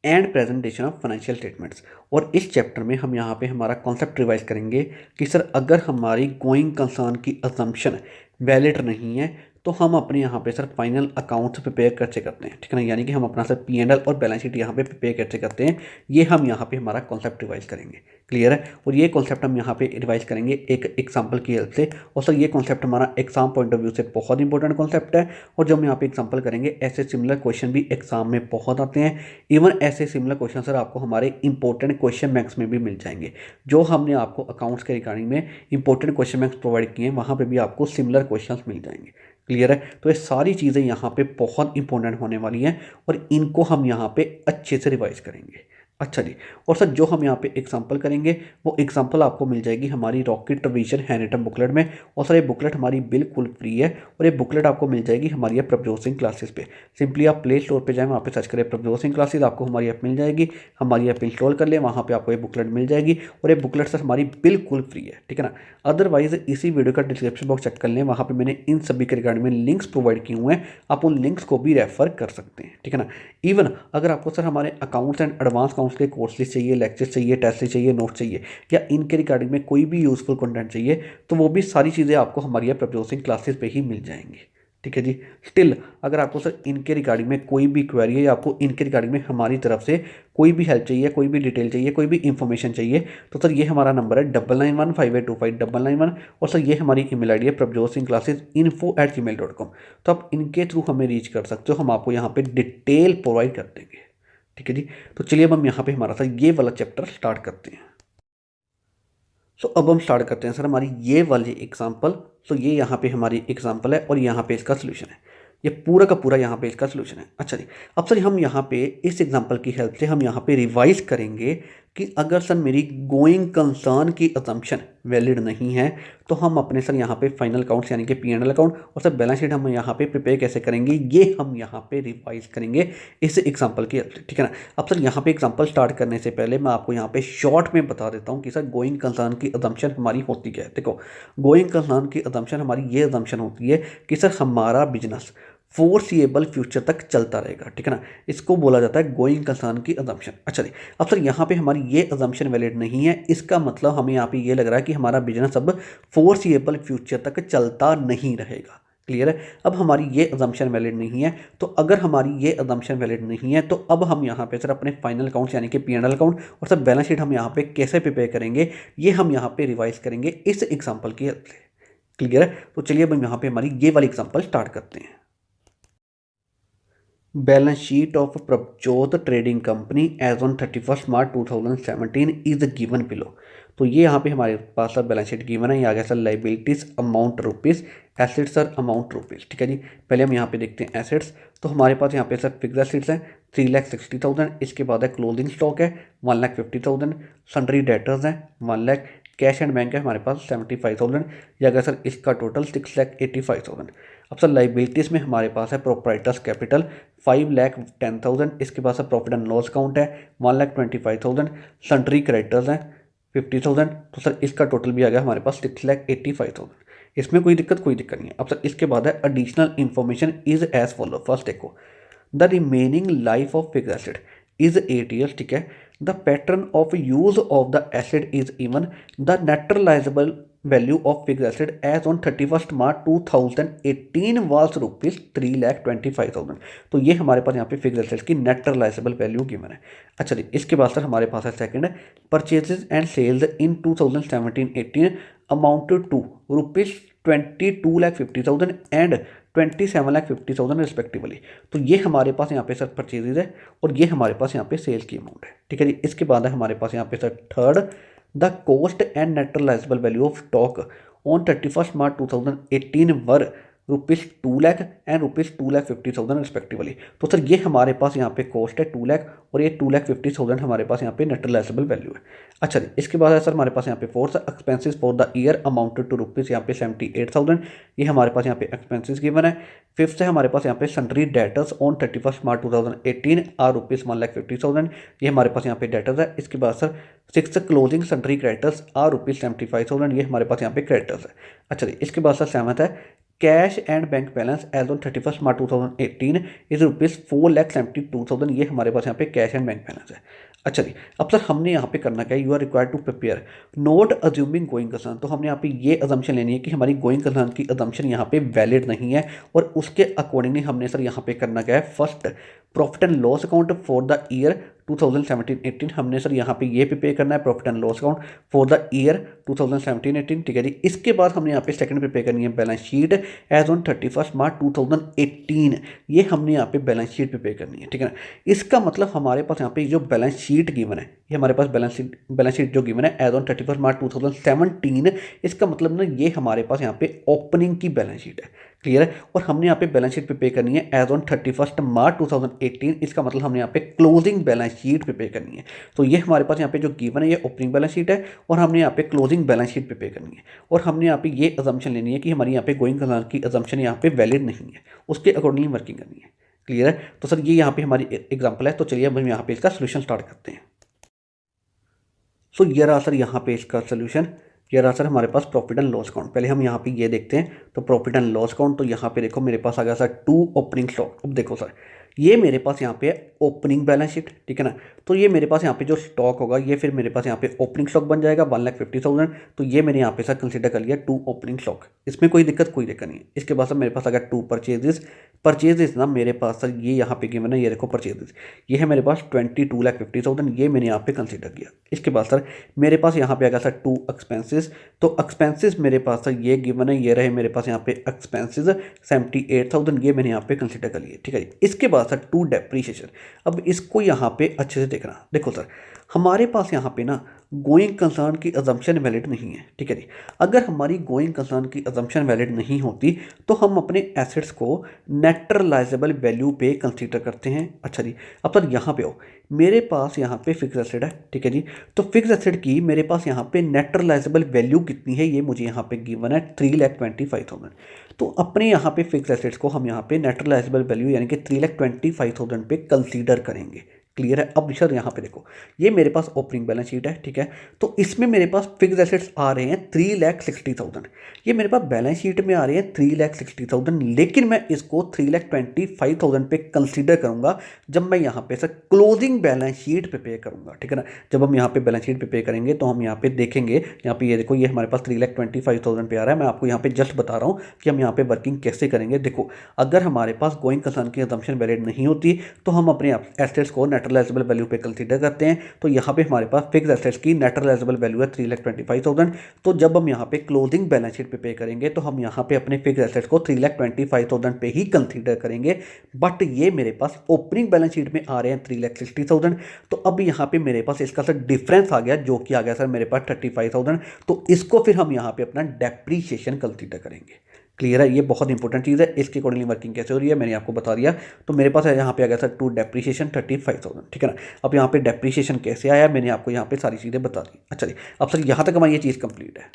and presentation of financial statements. और इस चैप्टर में हम यहाँ पे हमारा कॉन्सेप्ट रिवाइज करेंगे कि सर अगर हमारी गोइंग कंसर्न की असम्पशन वैलिड नहीं है तो हम अपने यहाँ पे सर फाइनल अकाउंट्स प्रिपेयर कैसे करते हैं। ठीक है ना। यानी कि हम अपना सर P&L और बैलेंस शीट यहाँ पे प्रिपेयर कैसे करते हैं, ये हम यहाँ पे हमारा कॉन्सेप्ट रिवाइज करेंगे। क्लियर है। और ये कॉन्सेप्ट हम यहाँ पे रिवाइज करेंगे एक एग्जांपल की हेल्प से। और सर ये कॉन्सेप्ट हमारा एग्जाम पॉइंट ऑफ व्यू से बहुत इंपॉर्टेंट कॉन्सेप्ट है। और जब हम यहाँ पे एग्जाम्पल करेंगे ऐसे सिमिलर क्वेश्चन भी एग्जाम में बहुत आते हैं। इवन ऐसे सिमिलर क्वेश्चन सर आपको हमारे इंपॉर्टेंट क्वेश्चन बैंक्स में भी मिल जाएंगे। जो हमने आपको अकाउंट्स के रिगार्डिंग में इंपॉर्टेंट क्वेश्चन बैंक्स प्रोवाइड किए हैं वहाँ पर भी आपको सिमिलर क्वेश्चन मिल जाएंगे। क्लियर है। तो ये सारी चीज़ें यहाँ पे बहुत इंपॉर्टेंट होने वाली हैं और इनको हम यहाँ पे अच्छे से रिवाइज करेंगे। अच्छा जी। और सर जो हम यहाँ पे एग्जांपल करेंगे वो एग्जांपल आपको मिल जाएगी हमारी रॉकेट विजन हैंडरिटन बुकलेट में। और सर ये बुकलेट हमारी बिल्कुल फ्री है और ये बुकलेट आपको मिल जाएगी हमारी ऐप प्रभजोत सिंह क्लासेस पे। सिंपली आप प्ले स्टोर पे जाएं, वहाँ पे सर्च करें प्रभजोत सिंह क्लासेस, आपको हमारी ऐप मिल जाएगी। हमारी ऐप इंस्टॉल कर लें, वहाँ पे आपको ये बुकलेट मिल जाएगी। और ये बुकलेट सर हमारी बिल्कुल फ्री है। ठीक है ना। अदरवाइज इसी वीडियो का डिस्क्रिप्शन बॉक्स चेक कर लें, वहाँ पे मैंने इन सभी के रिगार्डिंग में लिंक्स प्रोवाइड किए हुए हैं। आप उन लिंक्स को भी रेफर कर सकते हैं। ठीक है ना। इवन अगर आपको सर हमारे अकाउंट्स एंड एडवांस अकाउंट्स के कोर्सेज चाहिए, लेक्चर्स चाहिए, टेस्ट चाहिए, नोट्स चाहिए या इनके रिगार्डिंग में कोई भी यूजफुल कंटेंट चाहिए तो वो भी सारी चीज़ें आपको हमारी प्रभजोत सिंह क्लासेस पे ही मिल जाएंगी। ठीक है जी। स्टिल अगर आपको सर इनके रिगार्डिंग में कोई भी क्वेरी है या आपको इनके रिगार्डिंग में हमारी तरफ से कोई भी हेल्प चाहिए, कोई भी डिटेल चाहिए, कोई भी इंफॉर्मेशन चाहिए तो सर ये हमारा नंबर है 9915825991। और सर ये हमारी ईमेल आईडी है प्रभजोत सिंह क्लासेस info@gmail.com। तो आप इनके थ्रू हमें रीच कर सकते हो, हम आपको यहाँ पे डिटेल प्रोवाइड कर देंगे। ठीक है जी। तो चलिए अब हम यहाँ पे हमारा सर ये वाला चैप्टर स्टार्ट करते हैं। सो अब हम स्टार्ट करते हैं सर हमारी ये वाली एग्जांपल। सो ये यहाँ पे हमारी एग्जांपल है और यहाँ पे इसका सोल्यूशन है। ये पूरा का पूरा यहाँ पे इसका सोल्यूशन है। अच्छा जी। अब सर हम यहाँ पे इस एग्जांपल की हेल्प से हम यहाँ पे रिवाइज करेंगे कि अगर सर मेरी गोइंग कंसर्न की असम्पशन वैलिड नहीं है तो हम अपने सर यहाँ पे फाइनल अकाउंट्स यानी कि P&L अकाउंट और सर बैलेंस शीट हम यहाँ पे प्रिपेयर कैसे करेंगे, ये हम यहाँ पे रिवाइज करेंगे इस एग्जांपल की हेल्प से। ठीक है ना। अब सर यहाँ पे एग्जांपल स्टार्ट करने से पहले मैं आपको यहाँ पे शॉर्ट में बता देता हूँ कि सर गोइंग कंसर्न की असम्पशन हमारी होती क्या है। देखो, गोइंग कंसर्न की असम्पशन हमारी ये असम्पशन होती है कि सर हमारा बिजनेस फोर्सिएबल फ्यूचर तक चलता रहेगा। ठीक है ना। इसको बोला जाता है गोइंग कंसर्न की असम्पशन। अच्छा जी। अब सर यहाँ पे हमारी ये असम्पशन वैलिड नहीं है, इसका मतलब हमें यहाँ पे ये लग रहा है कि हमारा बिजनेस अब फोर्सिएबल फ्यूचर तक चलता नहीं रहेगा। क्लियर है। अब हमारी ये असम्पशन वैलिड नहीं है तो अगर हमारी ये असम्पशन वैलिड नहीं है तो अब हम यहाँ पे सर अपने फाइनल अकाउंट्स यानी कि P&L अकाउंट और सर बैलेंस शीट हम यहाँ पे कैसे प्रिपेयर करेंगे, ये हम यहाँ पे रिवाइज करेंगे इस एग्जाम्पल की हेल्प से। क्लियर है। तो चलिए अब हम यहाँ पे हमारी ये वाली एग्जाम्पल स्टार्ट करते हैं। Balance sheet of Prabhjot trading company as on 31 March 2017 is given below. तो ये यहाँ पे हमारे पास सर बैलेंस शीट गिवन है। ये आ गया sir liabilities amount rupees, assets sir amount rupees. ठीक है जी। पहले हम यहाँ पे देखते हैं एसेट्स। तो हमारे पास यहाँ पे सर फिक्स्ड एसेट्स हैं 3,60,000। इसके बाद है क्लोजिंग स्टॉक है 1,50,000। सन्ड्री डेटर्स हैं 1 लाख। कैश एंड बैंक है हमारे पास 75,000। ये आ गया सर इसका टोटल 6,85,000। अब सर लाइबिलिटीज़ में हमारे पास है प्रोप्राइटर्स कैपिटल 5,10,000। इसके पास प्रॉफिट एंड लॉस अकाउंट है 1,25,000। सन्ड्री क्रेडिटर्स हैं 50,000। तो सर इसका टोटल भी आ गया हमारे पास 6,85,000। इसमें कोई दिक्कत नहीं है। अब सर इसके बाद है additional information is as follow. First देखो, the remaining life of fixed asset is 8 years। ठीक है। The pattern of use of the asset is even, the net realisable value of fix asset as on 31 March 2018 was ₹3,25,000। तो ये हमारे पास यहाँ पे फिक्स एसेट्स की नेट रियलाइजेबल वैल्यू गिवन है। अच्छा जी, इसके बाद सर हमारे पास है second, purchases and sales in 2017-18 amounted to ₹22,50,000 and 27,50,000 respectively. तो ये हमारे पास यहाँ पे सर परचेजेज है और ये हमारे पास यहाँ पे सेल्स की अमाउंट है। ठीक है जी, इसके बाद है हमारे पास यहाँ पे sir third, the cost and net realisable value of stock on 31 March 2018 were ₹2 lakh and ₹2,50,000 respectively. तो सर ये हमारे पास यहाँ पे कॉस्ट है 2 लाख और ये 2,50,000 हमारे पास यहाँ पे नेट रियलाइजेबल वैल्यू है। अच्छा जी, इसके बाद है सर हमारे पास यहाँ पे fourth, expenses for the year amounted to rupees यहाँ पे 78,000। ये हमारे पास यहाँ पे एक्सपेंसेस गिवन है। फिफ्थ है हमारे पास यहाँ पे sundry debtors on 31 March 2018 are ₹1,50,000। ये हमारे पास यहाँ पे डेटर्स है। इसके बाद sir six, closing sundry creditors are ₹75,000। ये हमारे पास यहाँ पे क्रेडिटर्स है। अच्छा जी, इसके बाद सर सेवंथ है cash and bank balance as on 31 March 2018 is ₹4,72,000। ये हमारे पास यहाँ पे कैश एंड बैंक बैलेंस है। अच्छा जी, अब सर हमने यहाँ पे करना क्या है, you are required to prepare note assuming going concern. तो हमने यहाँ पे ये अजम्पशन लेनी है कि हमारी गोइंग कंसर्न की अजम्पशन यहाँ पे वैलिड नहीं है और उसके अकॉर्डिंगली हमने सर यहाँ पे करना क्या है, first profit and loss account for the year 2017-18 हमने सर यहाँ पे ये प्रिपेयर करना है, profit and loss account for the year 2017-18। ठीक है जी, इसके बाद हमने यहाँ पे सेकंड प्रिपेयर करनी है balance sheet as on 31 March 2018। ये हमने यहाँ पे बैलेंस शीट प्रिपेयर करनी है। ठीक है ना, इसका मतलब हमारे पास यहाँ पे जो बैलेंस शीट गिवन है, ये हमारे पास बैलेंस शीट जो गिवन है एज ऑन 31 मार्च 2017, इसका मतलब ना ये हमारे पास यहाँ पे ओपनिंग की बैलेंस शीट है। क्लियर है, और हमने यहाँ पे बैलेंस शीट प्रिपेयर करनी है एज ऑन 31 मार्च 2018। इसका मतलब हमने यहाँ पे क्लोजिंग बैलेंस शीट प्रिपेयर करनी है। तो ये हमारे पास यहाँ पे जो गिवन है ये ओपनिंग बैलेंस शीट है और हमने यहाँ पे क्लोजिंग बैलेंस शीट प्रिपेयर करनी है और हमने यहाँ पे ये अजम्पशन लेनी है कि हमारी यहाँ पे गोइंग कंसर्न की अजम्पशन यहाँ पे वैलिड नहीं है, उसके अकॉर्डिंगली वर्किंग करनी है। क्लियर है, तो सर ये यहाँ पे हमारी एग्जाम्पल है। तो चलिए अब हम यहाँ पे इसका सोल्यूशन स्टार्ट करते हैं। सो ये रहा सर यहाँ पे इसका सोल्यूशन। ये रहा सर हमारे पास प्रॉफिट एंड लॉस अकाउंट। पहले हम यहाँ पे ये देखते हैं, तो प्रॉफिट एंड लॉस अकाउंट, तो यहाँ पे देखो मेरे पास आ गया सर 2 ओपनिंग स्टॉक। अब देखो सर ये मेरे पास यहाँ पे ओपनिंग बैलेंस शीट, ठीक है ना, तो ये मेरे पास यहाँ पे जो स्टॉक होगा ये फिर मेरे पास यहाँ पे ओपनिंग स्टॉक बन जाएगा 1,50,000। तो ये मैंने यहाँ पे सर कंसीडर कर लिया 2 ओपनिंग स्टॉक, इसमें कोई दिक्कत नहीं है। इसके बाद सर मेरे पास आ गया 2 परचेजेस ना, मेरे पास सर ये यहाँ पे गिवन है, ये देखो परचेजेस, ये है मेरे पास 22,50,000, ये मैंने यहाँ पे कंसीडर किया। इसके बाद सर मेरे पास यहाँ पे आ गया सर 2 एक्सपेंसेस, तो एक्सपेंसेस मेरे पास सर ये गिवन है, ये रहे मेरे पास यहाँ पे एक्सपेंसेस 78,000, ये मैंने यहाँ पे कंसीडर कर लिए। ठीक है जी, इसके बाद सर 2 डेप्रीशिएशन। अब इसको यहाँ पे अच्छे से देखना, देखो सर हमारे पास यहाँ पे ना गोइंग कंसर्न की अजम्पशन वैलिड नहीं है। ठीक है जी, अगर हमारी गोइंग कंसर्न की अजम्पशन वैलिड नहीं होती तो हम अपने एसेट्स को नेट रियलाइजेबल वैल्यू पे कंसीडर करते हैं। अच्छा जी, अब सर यहाँ पे हो, मेरे पास यहाँ पे फिक्स एसेट है। ठीक है जी, तो फिक्स एसेट की मेरे पास यहाँ पे नेट रियलाइजेबल वैल्यू कितनी है, ये मुझे यहाँ पे गिवन है 3,25,000। तो अपने यहाँ पे फिक्स एसेट्स को हम यहाँ पे नेट रियलाइजेबल वैल्यू यानी कि 3,25,000 पे कंसीडर करेंगे। क्लियर है, अब सर यहाँ पे देखो ये मेरे पास ओपनिंग बैलेंस शीट है। ठीक है, तो इसमें मेरे पास फिक्स एसेट्स आ रहे हैं 3,60,000, ये मेरे पास बैलेंस शीट में आ रहे हैं 3,60,000, लेकिन मैं इसको 3,25,000 पे कंसीडर करूंगा जब मैं यहाँ पे sir closing balance sheet prepare करूंगा। ठीक है ना, जब हम यहाँ पे बैलेंस शीट प्रिपेयर करेंगे तो हम यहाँ पे देखेंगे, यहाँ पे ये देखो ये हमारे पास 3,25,000 पे आ रहा है। मैं आपको यहाँ पे जस्ट बता रहा हूँ कि हम यहाँ पे वर्किंग कैसे करेंगे। देखो अगर हमारे पास गोइंग कंसर्न की अजम्पशन वैलिड नहीं होती तो हम अपने एसेट्स को नेट रियलाइजेबल वैल्यू पे कंसीडर करते हैं। तो यहाँ पे हमारे पास फिक्स एसेट्स की नेट रियलाइजेबल वैल्यू है 3,25,000। तो जब हम यहाँ पे क्लोजिंग बैलेंस शीट पे पे करेंगे तो हम यहाँ पे अपने फिक्स एसेट्स को 3,25,000 पे ही कंसीडर करेंगे, बट ये मेरे पास ओपनिंग बैलेंस शीट में आ रहे हैं 3,60,000। तो अब यहाँ पे मेरे पास इसका सर डिफरेंस आ गया, जो कि आ गया सर मेरे पास 35,000। तो इसको फिर हम यहाँ पे अपना डेप्रीशिएशन कंसीडर करेंगे। क्लियर है, ये बहुत इंपॉर्टेंट चीज़ है, इसके अकॉर्डिंगली वर्किंग कैसे हो रही है मैंने आपको बता दिया। तो मेरे पास यहाँ पे आ गया सर 2 डेप्रीशिएशन 35,000। ठीक है ना, अब यहाँ पे डेप्रीशिएशन कैसे आया मैंने आपको यहाँ पे सारी चीज़ें बता दी। अच्छा जी, अब सर यहाँ तक हमारी ये चीज़ कंप्लीट है।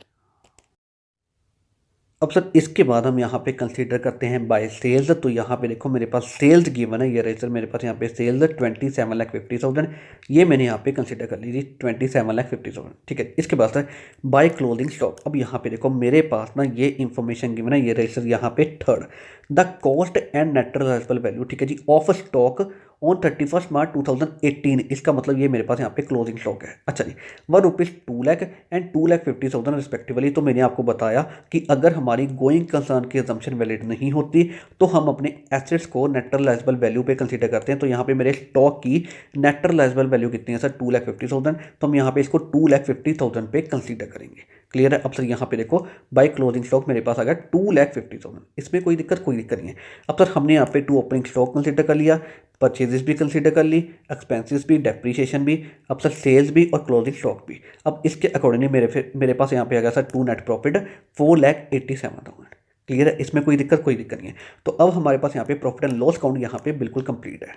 अब सर इसके बाद हम यहाँ पे कंसीडर करते हैं बाय सेल्स। तो यहाँ पे देखो मेरे पास सेल्स गिवन है, ये रही सर मेरे पास यहाँ पे सेल्स 27,50,000, ये मैंने यहाँ पे कंसीडर कर लीजिए 27,50,000। ठीक है, इसके बाद सर बाय क्लोजिंग स्टॉक। अब यहाँ पे देखो मेरे पास ना ये इन्फॉर्मेशन गिवन है, ये रही सर यहाँ पे third, the cost and net realisable value. ठीक है जी, ऑफ स्टॉक ऑन 31 मार्च 2018, इसका मतलब ये मेरे पास यहाँ पे क्लोजिंग स्टॉक है। अच्छा जी, ₹1 2 लाख एंड 2,50,000 रिस्पेक्टिवली। तो मैंने आपको बताया कि अगर हमारी गोइंग कंसर्न की अजम्पशन वैलिड नहीं होती तो हम अपने एसेट्स को नेट रियलाइजेबल वैल्यू पे कंसीडर करते हैं। तो यहाँ पे मेरे स्टॉक की नेट रियलाइजेबल वैल्यू कितनी है सर? 2,50,000। तो हम यहाँ पे इसको 2,50,000 पे कंसीडर करेंगे। क्लियर है? अब सर यहाँ पे देखो बाय क्लोजिंग स्टॉक मेरे पास आ गया 2,50,000। इसमें कोई दिक्कत नहीं है। अब सर हमने यहाँ पे टू ओपनिंग स्टॉक कंसीडर कर लिया, परचेजेस भी कंसीडर कर ली, एक्सपेंसेस भी, डेप्रीशिएशन भी, अब सर सेल्स भी और क्लोजिंग स्टॉक भी। अब इसके अकॉर्डिंगली मेरे पास यहाँ पे आ गया sir to net profit 4,87,000। Clear है? इसमें कोई दिक्कत नहीं है। तो अब हमारे पास यहाँ पे प्रॉफिट एंड लॉस अकाउंट यहाँ पे बिल्कुल कंप्लीट है।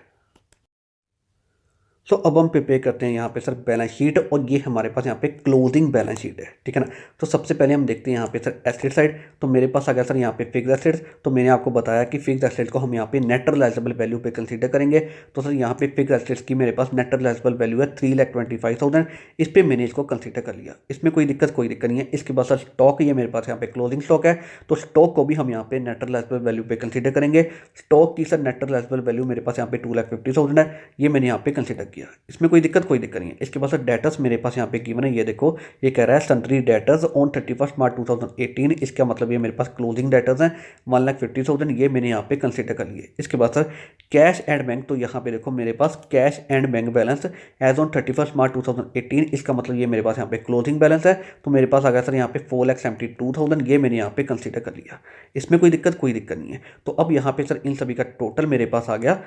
सो अब हम प्रिपेयर करते हैं यहाँ पे सर बैलेंस शीट, और ये हमारे पास यहाँ पे क्लोजिंग बैलेंस शीट है, ठीक है ना। तो सबसे पहले हम देखते हैं यहाँ पे सर एसेट साइड। तो मेरे पास आ गया सर यहाँ पे फिक्स एसेट्स। तो मैंने आपको बताया कि फिक्स एसेट को हम यहाँ पे नेट रियलाइजेबल वैल्यू पे कंसीडर करेंगे। तो सर यहाँ पे फिक्स एसेट्स की मेरे पास नेट रियलाइजेबल वैल्यू है 3,25,000। इस पर मैंने इसको कंसीडर कर लिया, इसमें कोई दिक्कत नहीं है। इसके बाद सर स्टॉक, ये मेरे पास यहाँ पे क्लोजिंग स्टॉक है, तो स्टॉक को भी हम यहाँ पे नेट रियलाइजेबल वैल्यू पे कंसीडर करेंगे। स्टॉक की सर नेट रियलाइजेबल वैल्यू मेरे पास यहाँ पे 2,50,000 है, ये मैंने यहाँ पे कंसीडर किया। इसमें कोई दिक्कत नहीं है। इसके बाद सर डेटर्स मेरे पास यहाँ पे गिवन है, ये देखो ये कह रहा है सन्ड्री डेटर्स ऑन 31 मार्च 2018। इसका मतलब ये मेरे पास क्लोजिंग डेटर्स हैं 1,50,000, ये मैंने यहाँ पे कंसीडर कर लिए। इसके बाद सर कैश एंड बैंक, तो यहाँ पे देखो मेरे पास cash and bank balance as on 31 March 2018, इसका मतलब ये मेरे पास यहाँ पे क्लोजिंग बैलेंस है। तो मेरे पास आ गया सर यहाँ पे 4,72,000, ये मैंने यहाँ पे कंसीडर कर लिया। इसमें कोई दिक्कत नहीं है। तो अब यहाँ पे सर इन सभी का टोटल मेरे पास आ गया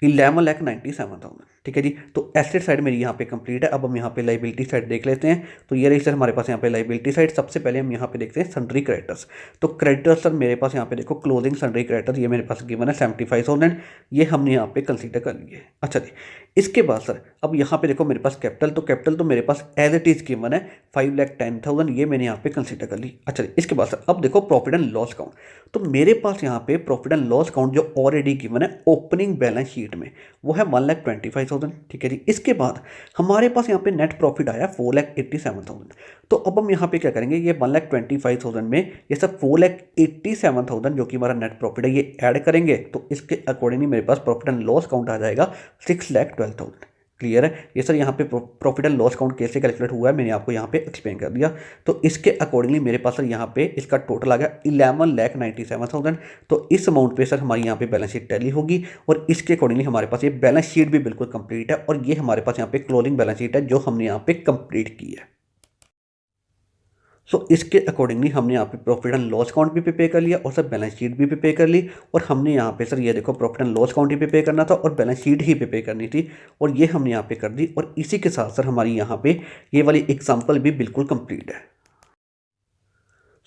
11,97,000, ठीक है जी। तो एसेट साइड मेरी यहाँ पे कंप्लीट है। अब हम यहाँ पे लाइबिलिटी साइड देख लेते हैं। तो ये रही सर हमारे पास यहाँ पे लाइबिलिटी साइड। सबसे पहले हम यहाँ पे देखते हैं सन्ड्री क्रेडिटर्स। तो क्रेडिटर्स सर मेरे पास यहाँ पे देखो क्लोजिंग सन्ड्री क्रेडिटर्स, ये मेरे पास गिवन है 75,000, ये हमने यहाँ पे कंसीडर कर लिए। अच्छा जी, इसके बाद सर अब यहाँ पे देखो मेरे पास कैपिटल, तो कैपिटल तो मेरे पास एज इट इज गिवन है 5,10,000, ये मैंने यहाँ पे कंसीडर कर ली। अच्छा जी, इसके बाद सर अब देखो प्रॉफिट एंड लॉस अकाउंट। तो मेरे पास यहाँ पे प्रॉफिट एंड लॉस अकाउंट जो ऑलरेडी गिवन है ओपनिंग बैलेंस शीट में, वो है 1,25,000, ठीक है जी। इसके बाद हमारे पास यहाँ पे नेट प्रॉफिट आया 4,87,000। तो अब हम यहाँ पे क्या करेंगे, ये 1,25,000 में ये सब 4,87,000 जो कि हमारा नेट प्रॉफिट है ये ऐड करेंगे। तो इसके अकॉर्डिंगली मेरे पास प्रॉफिट एंड लॉस अकाउंट आ जाएगा 6,12,000। क्लियर है? ये सर यहाँ पे प्रॉफिट एंड लॉस अकाउंट कैसे कैलकुलेट हुआ है मैंने आपको यहाँ पे एक्सप्लेन कर दिया। तो इसके अकॉर्डिंगली मेरे पास सर यहाँ पे इसका टोटल आ गया 11,97,000। तो इस अमाउंट पे सर हमारी यहाँ पे बैलेंस शीट टैली होगी, और इसके अकॉर्डिंगली हमारे पास ये बैलेंस शीट भी बिल्कुल कंप्लीट है। और ये हमारे पास यहाँ पे क्लोजिंग बैलेंस शीट है जो हमने यहाँ पे कंप्लीट की है। सो इसके अकॉर्डिंगली हमने यहाँ पे प्रॉफिट एंड लॉस अकाउंट भी प्रिपेयर कर लिया और सर बैलेंस शीट भी प्रिपेयर कर ली। और हमने यहाँ पे सर ये देखो profit and loss account he prepare करना था और बैलेंस शीट ही प्रिपेयर करनी थी, और ये हमने यहाँ पे कर दी। और इसी के साथ सर हमारी यहाँ पे ये वाली एग्जाम्पल भी बिल्कुल कंप्लीट है।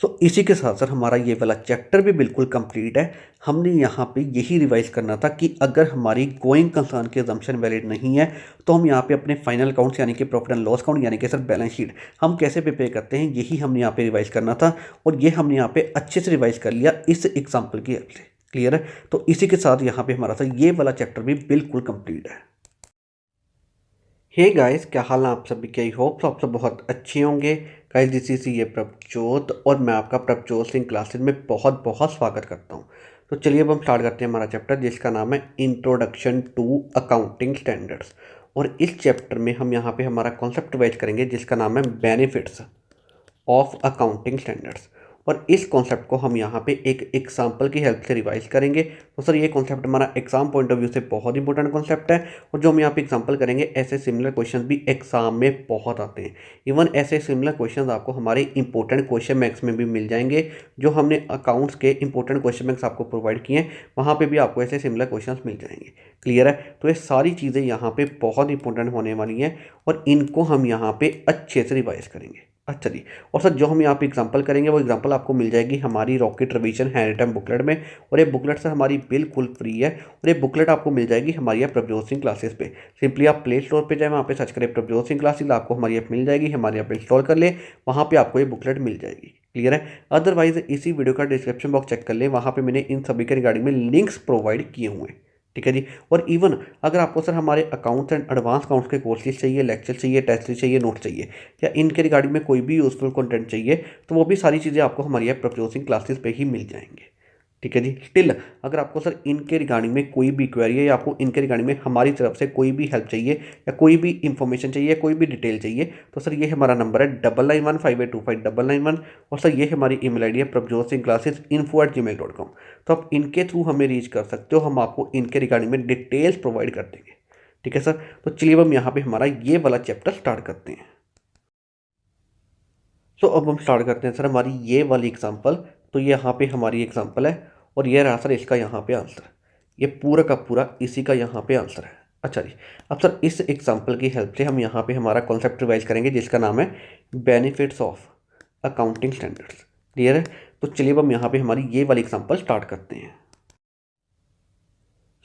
सो इसी के साथ सर हमारा ये वाला चैप्टर भी बिल्कुल कंप्लीट है। हमने यहाँ पे यही रिवाइज करना था कि अगर हमारी गोइंग कंसर्न की अजम्पशन वैलिड नहीं है तो हम यहाँ पे अपने फाइनल अकाउंट्स यानी कि प्रॉफिट एंड लॉस अकाउंट यानी कि सर बैलेंस शीट हम कैसे प्रिपेयर करते हैं, यही हमने यहाँ पे रिवाइज करना था। और ये हमने यहाँ पे अच्छे से रिवाइज कर लिया इस एग्जाम्पल की हेल्प से। क्लियर है? तो इसी के साथ यहाँ पे हमारा सर ये वाला चैप्टर भी बिल्कुल कंप्लीट है। हे गाइस, क्या हाल है आप सभी के? आई होप आप सब बहुत अच्छे होंगे। गाइस दिस इज ये प्रभजोत और मैं आपका प्रभजोत सिंह क्लासेस में बहुत बहुत स्वागत करता हूं। तो चलिए अब हम स्टार्ट करते हैं हमारा चैप्टर जिसका नाम है इंट्रोडक्शन टू अकाउंटिंग स्टैंडर्ड्स। और इस चैप्टर में हम यहाँ पे हमारा कॉन्सेप्ट वाइज करेंगे जिसका नाम है बेनिफिट्स ऑफ अकाउंटिंग स्टैंडर्ड्स। और इस कॉन्सेप्ट को हम यहाँ पे एक एग्जाम्पल की हेल्प से रिवाइज करेंगे। तो सर ये कॉन्सेप्ट हमारा एग्जाम पॉइंट ऑफ व्यू से बहुत इंपॉर्टेंट कॉन्सेप्ट है, और जो हम यहाँ पे एग्जाम्पल करेंगे ऐसे सिमिलर क्वेश्चन भी एग्जाम में बहुत आते हैं। इवन ऐसे सिमिलर क्वेश्चन आपको हमारे इंपॉर्टेंट क्वेश्चन बैंक्स में भी मिल जाएंगे। जो हमने अकाउंट्स के इंपॉर्टेंट क्वेश्चन बैंक्स आपको प्रोवाइड किए हैं वहाँ पर भी आपको ऐसे सिमिलर क्वेश्चन मिल जाएंगे। क्लियर है? तो ये सारी चीज़ें यहाँ पर बहुत इंपॉर्टेंट होने वाली हैं और इनको हम यहाँ पर अच्छे से रिवाइज करेंगे। अच्छा जी, और सर जो हम यहाँ पे एग्जांपल करेंगे वो एग्जांपल आपको मिल जाएगी हमारी रॉकेट रिवीजन हैंडरिटन बुकलेट में। और ये बुकलेट सर हमारी बिल्कुल फ्री है, और ये बुकलेट आपको मिल जाएगी हमारी ऐप प्रभजोत सिंह क्लासेस पे। सिंपली आप प्ले स्टोर पे जाए, वहाँ पे सर्च करें प्रभजोत सिंह क्लासेस, आपको हमारी ऐप मिल जाएगी, हमारी ऐप इंस्टॉल कर ले, वहाँ पर आपको ये बुकलेट मिल जाएगी। क्लियर है? अदरवाइज इसी वीडियो का डिस्क्रिप्शन बॉक्स चेक कर ले, वहाँ पर मैंने इन सभी के रिगार्डिंग में लिंक्स प्रोवाइड किए हुए हैं। ठीक है जी। और इवन अगर आपको सर हमारे अकाउंट्स एंड एडवांस अकाउंट्स के कोर्सेज चाहिए, लेक्चर चाहिए, टेस्ट सीरीज चाहिए, नोट चाहिए, या इनके रिगार्डिंग में कोई भी यूजफुल कंटेंट चाहिए, तो वो भी सारी चीज़ें आपको हमारी ऐप प्रभजोत सिंह क्लासेस पे ही मिल जाएंगे। ठीक है जी। स्टिल अगर आपको सर इनके रिगार्डिंग में कोई भी क्वेरी है या आपको इनके रिगार्डिंग में हमारी तरफ से कोई भी हेल्प चाहिए या कोई भी इंफॉर्मेशन चाहिए, कोई भी डिटेल चाहिए, तो सर ये हमारा नंबर है 9915825991। और सर ये हमारी ईमेल आईडी है prabjotsinghclassesinfo@gmail.com। तो आप इनके थ्रू हमें रीच कर सकते हो, हम आपको इनके रिगार्डिंग में डिटेल्स प्रोवाइड कर देंगे। ठीक है सर। तो चलिए अब हम यहाँ पे हमारा ये वाला चैप्टर स्टार्ट करते हैं। तो अब हम स्टार्ट करते हैं सर हमारी ये वाली एग्जांपल। तो ये यहाँ पे हमारी एग्जांपल है और ये रहा सर इसका यहाँ पे आंसर। ये पूरा का पूरा इसी का यहाँ पे आंसर है। अच्छा जी। अब सर इस एग्जांपल की हेल्प से हम यहाँ पे हमारा कॉन्सेप्ट रिवाइज करेंगे जिसका नाम है benefits of accounting standards. Clear है। तो चलिए अब हम यहाँ पे हमारी ये वाली एग्जाम्पल स्टार्ट करते हैं।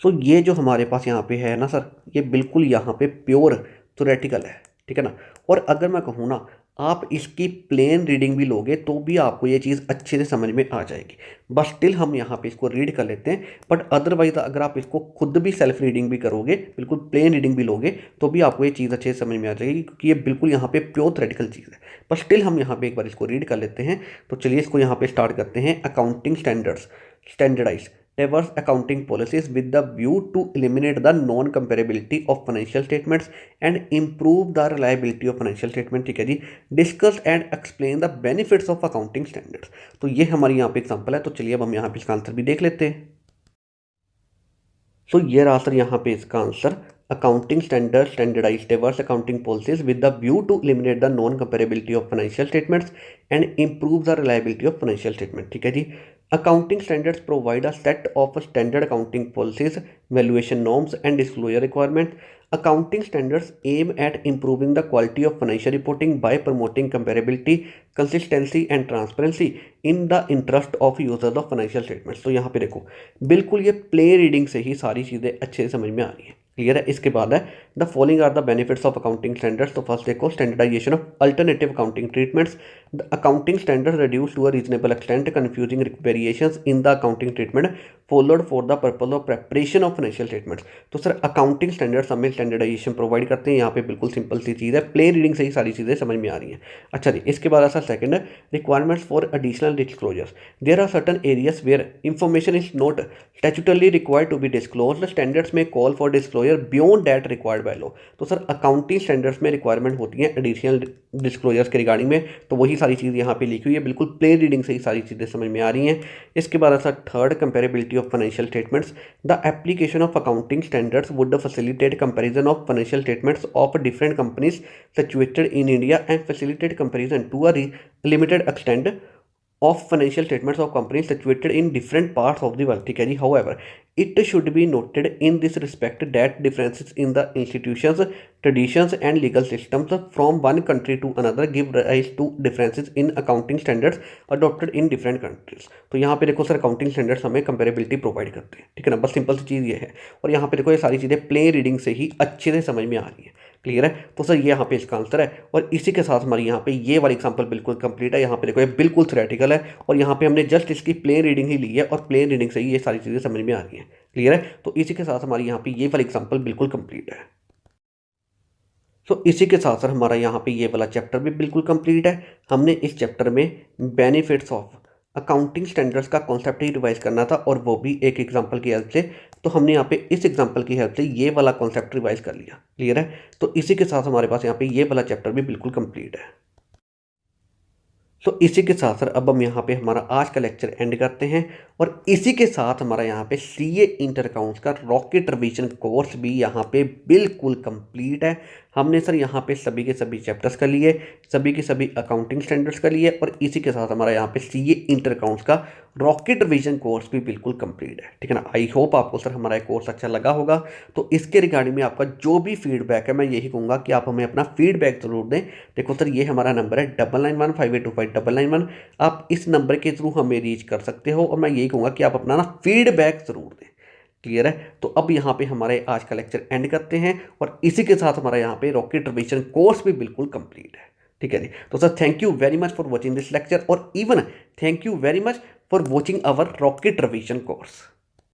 सो ये जो हमारे पास यहाँ पे है ना सर, ये बिल्कुल यहाँ पे प्योर थ्योरेटिकल है। ठीक है ना। और अगर मैं कहूँ ना आप इसकी प्लेन रीडिंग भी लोगे तो भी आपको ये चीज़ अच्छे से समझ में आ जाएगी। बस स्टिल हम यहाँ पे इसको रीड कर लेते हैं, बट अदरवाइज अगर आप इसको खुद भी सेल्फ रीडिंग भी करोगे, बिल्कुल प्लेन रीडिंग भी लोगे, तो भी आपको ये चीज़ अच्छे से समझ में आ जाएगी, क्योंकि ये बिल्कुल यहाँ पे प्योर थ्योरेटिकल चीज़ है। बस स्टिल हम यहाँ पे एक बार इसको रीड कर लेते हैं। तो चलिए इसको यहाँ पे स्टार्ट करते हैं। Accounting standards standardise diverse accounting policies with the view to eliminate the non-comparability of financial statements and improve the reliability of financial statement। ठीक है जी। Discuss and explain the benefits of accounting standards. तो ये हमारी यहाँ पे एग्जांपल है। तो चलिए अब हम यहाँ पे इसका आंसर भी देख लेते हैं। सो ये रहा सर यहाँ पे इसका answer. Accounting standard standardise diverse accounting policies with the view to eliminate the non comparability of financial statements and improve the reliability of financial statement. ठीक है जी। Accounting standards provide a set of standard accounting policies, valuation norms, and disclosure requirements. Accounting standards aim at improving the quality of financial reporting by promoting comparability, consistency, and transparency in the interest of users of financial statements। तो यहाँ पे देखो बिल्कुल ये प्ले रीडिंग से ही सारी चीज़ें अच्छे से समझ में आ रही है। क्लियर है। इसके बाद है the following are the benefits of accounting standards. तो फर्स्ट देखो standardisation of alternative accounting treatments. The accounting standard reduce to a reasonable extent confusing variations in the accounting treatment followed for the purpose of preparation of financial statements. तो सर अकाउंटिंग स्टैंडर्ड्स हमें स्टैंडर्डाइजेशन प्रोवाइड करते हैं। यहाँ पे बिल्कुल सिंपल सी चीज़ है, प्लेन रीडिंग से ही सारी चीज़ें समझ में आ रही हैं। अच्छा जी। इसके बाद ऐसा सेकंड है requirements for additional disclosures. There are certain areas where information is not statutorily required to be disclosed. Standards may call for disclosure beyond that required by law. तो सर अकाउंटिंग स्टैंडर्ड्स में रिक्वायरमेंट होती है एडिशनल डिस्क्लोजर्स के रिगार्डिंग में, तो वही सारी चीज़ यहाँ पे लिखी हुई है। बिल्कुल प्लेन रीडिंग से ही सारी चीज़ें समझ में आ रही हैं। इसके बाद ऐसा third comparability of financial statements. The application of accounting standards would facilitate comparison of financial statements of different companies situated in India and facilitate comparison to a limited extent of financial statements of companies situated in different parts of the world। ठीक है जी। However, it should be noted in this respect that differences in the institutions, traditions and legal systems from one country to another give rise to differences in accounting standards adopted in different countries। तो यहाँ पे देखो सर अकाउंटिंग स्टैंडर्ड्स हमें कंपेरेबिलिटी प्रोवाइड करते हैं। ठीक है ना। बस सिंपल सी चीज़ ये है। और यहाँ पे देखो ये सारी चीज़ें प्लेन रीडिंग से ही अच्छे से समझ में आ रही है। क्लियर है। तो सर ये यहाँ पे इसका आंसर है। और इसी के साथ हमारी यहाँ पे ये वाली एग्जांपल बिल्कुल कंप्लीट है। यहाँ पे देखो ये बिल्कुल थ्योरेटिकल है और यहाँ पे हमने जस्ट इसकी प्लेन रीडिंग ही ली है और प्लेन रीडिंग से ही ये सारी चीज़ें समझ में आ रही हैं। क्लियर है। तो इसी के साथ हमारी यहाँ पे ये वाली एग्जांपल बिल्कुल कंप्लीट है। तो इसी के साथ सर हमारा यहाँ पे ये वाला चैप्टर भी बिल्कुल कंप्लीट है। हमने इस चैप्टर में बेनिफिट्स ऑफ अकाउंटिंग स्टैंडर्ड्स का कॉन्सेप्ट ही रिवाइज करना था और वो भी एक एग्जांपल की हेल्प से। तो हमने यहाँ पे इस एग्जांपल की हेल्प से ये वाला कॉन्सेप्ट रिवाइज कर लिया। क्लियर है। तो इसी के साथ हमारे पास यहाँ पे ये वाला चैप्टर भी बिल्कुल कंप्लीट है। तो इसी के साथ सर अब हम यहाँ पे हमारा आज का लेक्चर एंड करते हैं और इसी के साथ हमारा यहाँ पे सीए इंटर अकाउंट्स का रॉकेट रिवीजन कोर्स भी यहाँ पे बिल्कुल कंप्लीट है। हमने सर यहाँ पे सभी के सभी चैप्टर्स कर लिए, सभी के सभी अकाउंटिंग स्टैंडर्ड्स कर लिए और इसी के साथ हमारा यहाँ पे सीए इंटर अकाउंट्स का रॉकेट रिवीजन कोर्स भी बिल्कुल कंप्लीट है। ठीक है ना। आई होप आपको सर हमारा कोर्स अच्छा लगा होगा। तो इसके रिगार्डिंग में आपका जो भी फीडबैक है मैं यही कहूँगा कि आप हमें अपना फीडबैक जरूर दें। देखो सर ये हमारा नंबर है 9915825991। आप इस नंबर के थ्रू हमें रीच कर सकते हो और मैं यही कहूँगा कि आप अपना ना फीडबैक ज़रूर दें। क्लियर है। तो अब यहाँ पे हमारे आज का लेक्चर एंड करते हैं और इसी के साथ हमारा यहाँ पे रॉकेट रिवीजन कोर्स भी बिल्कुल कंप्लीट है। ठीक है जी। तो sir thank you very much for watching this lecture और even thank you very much for watching our rocket revision course.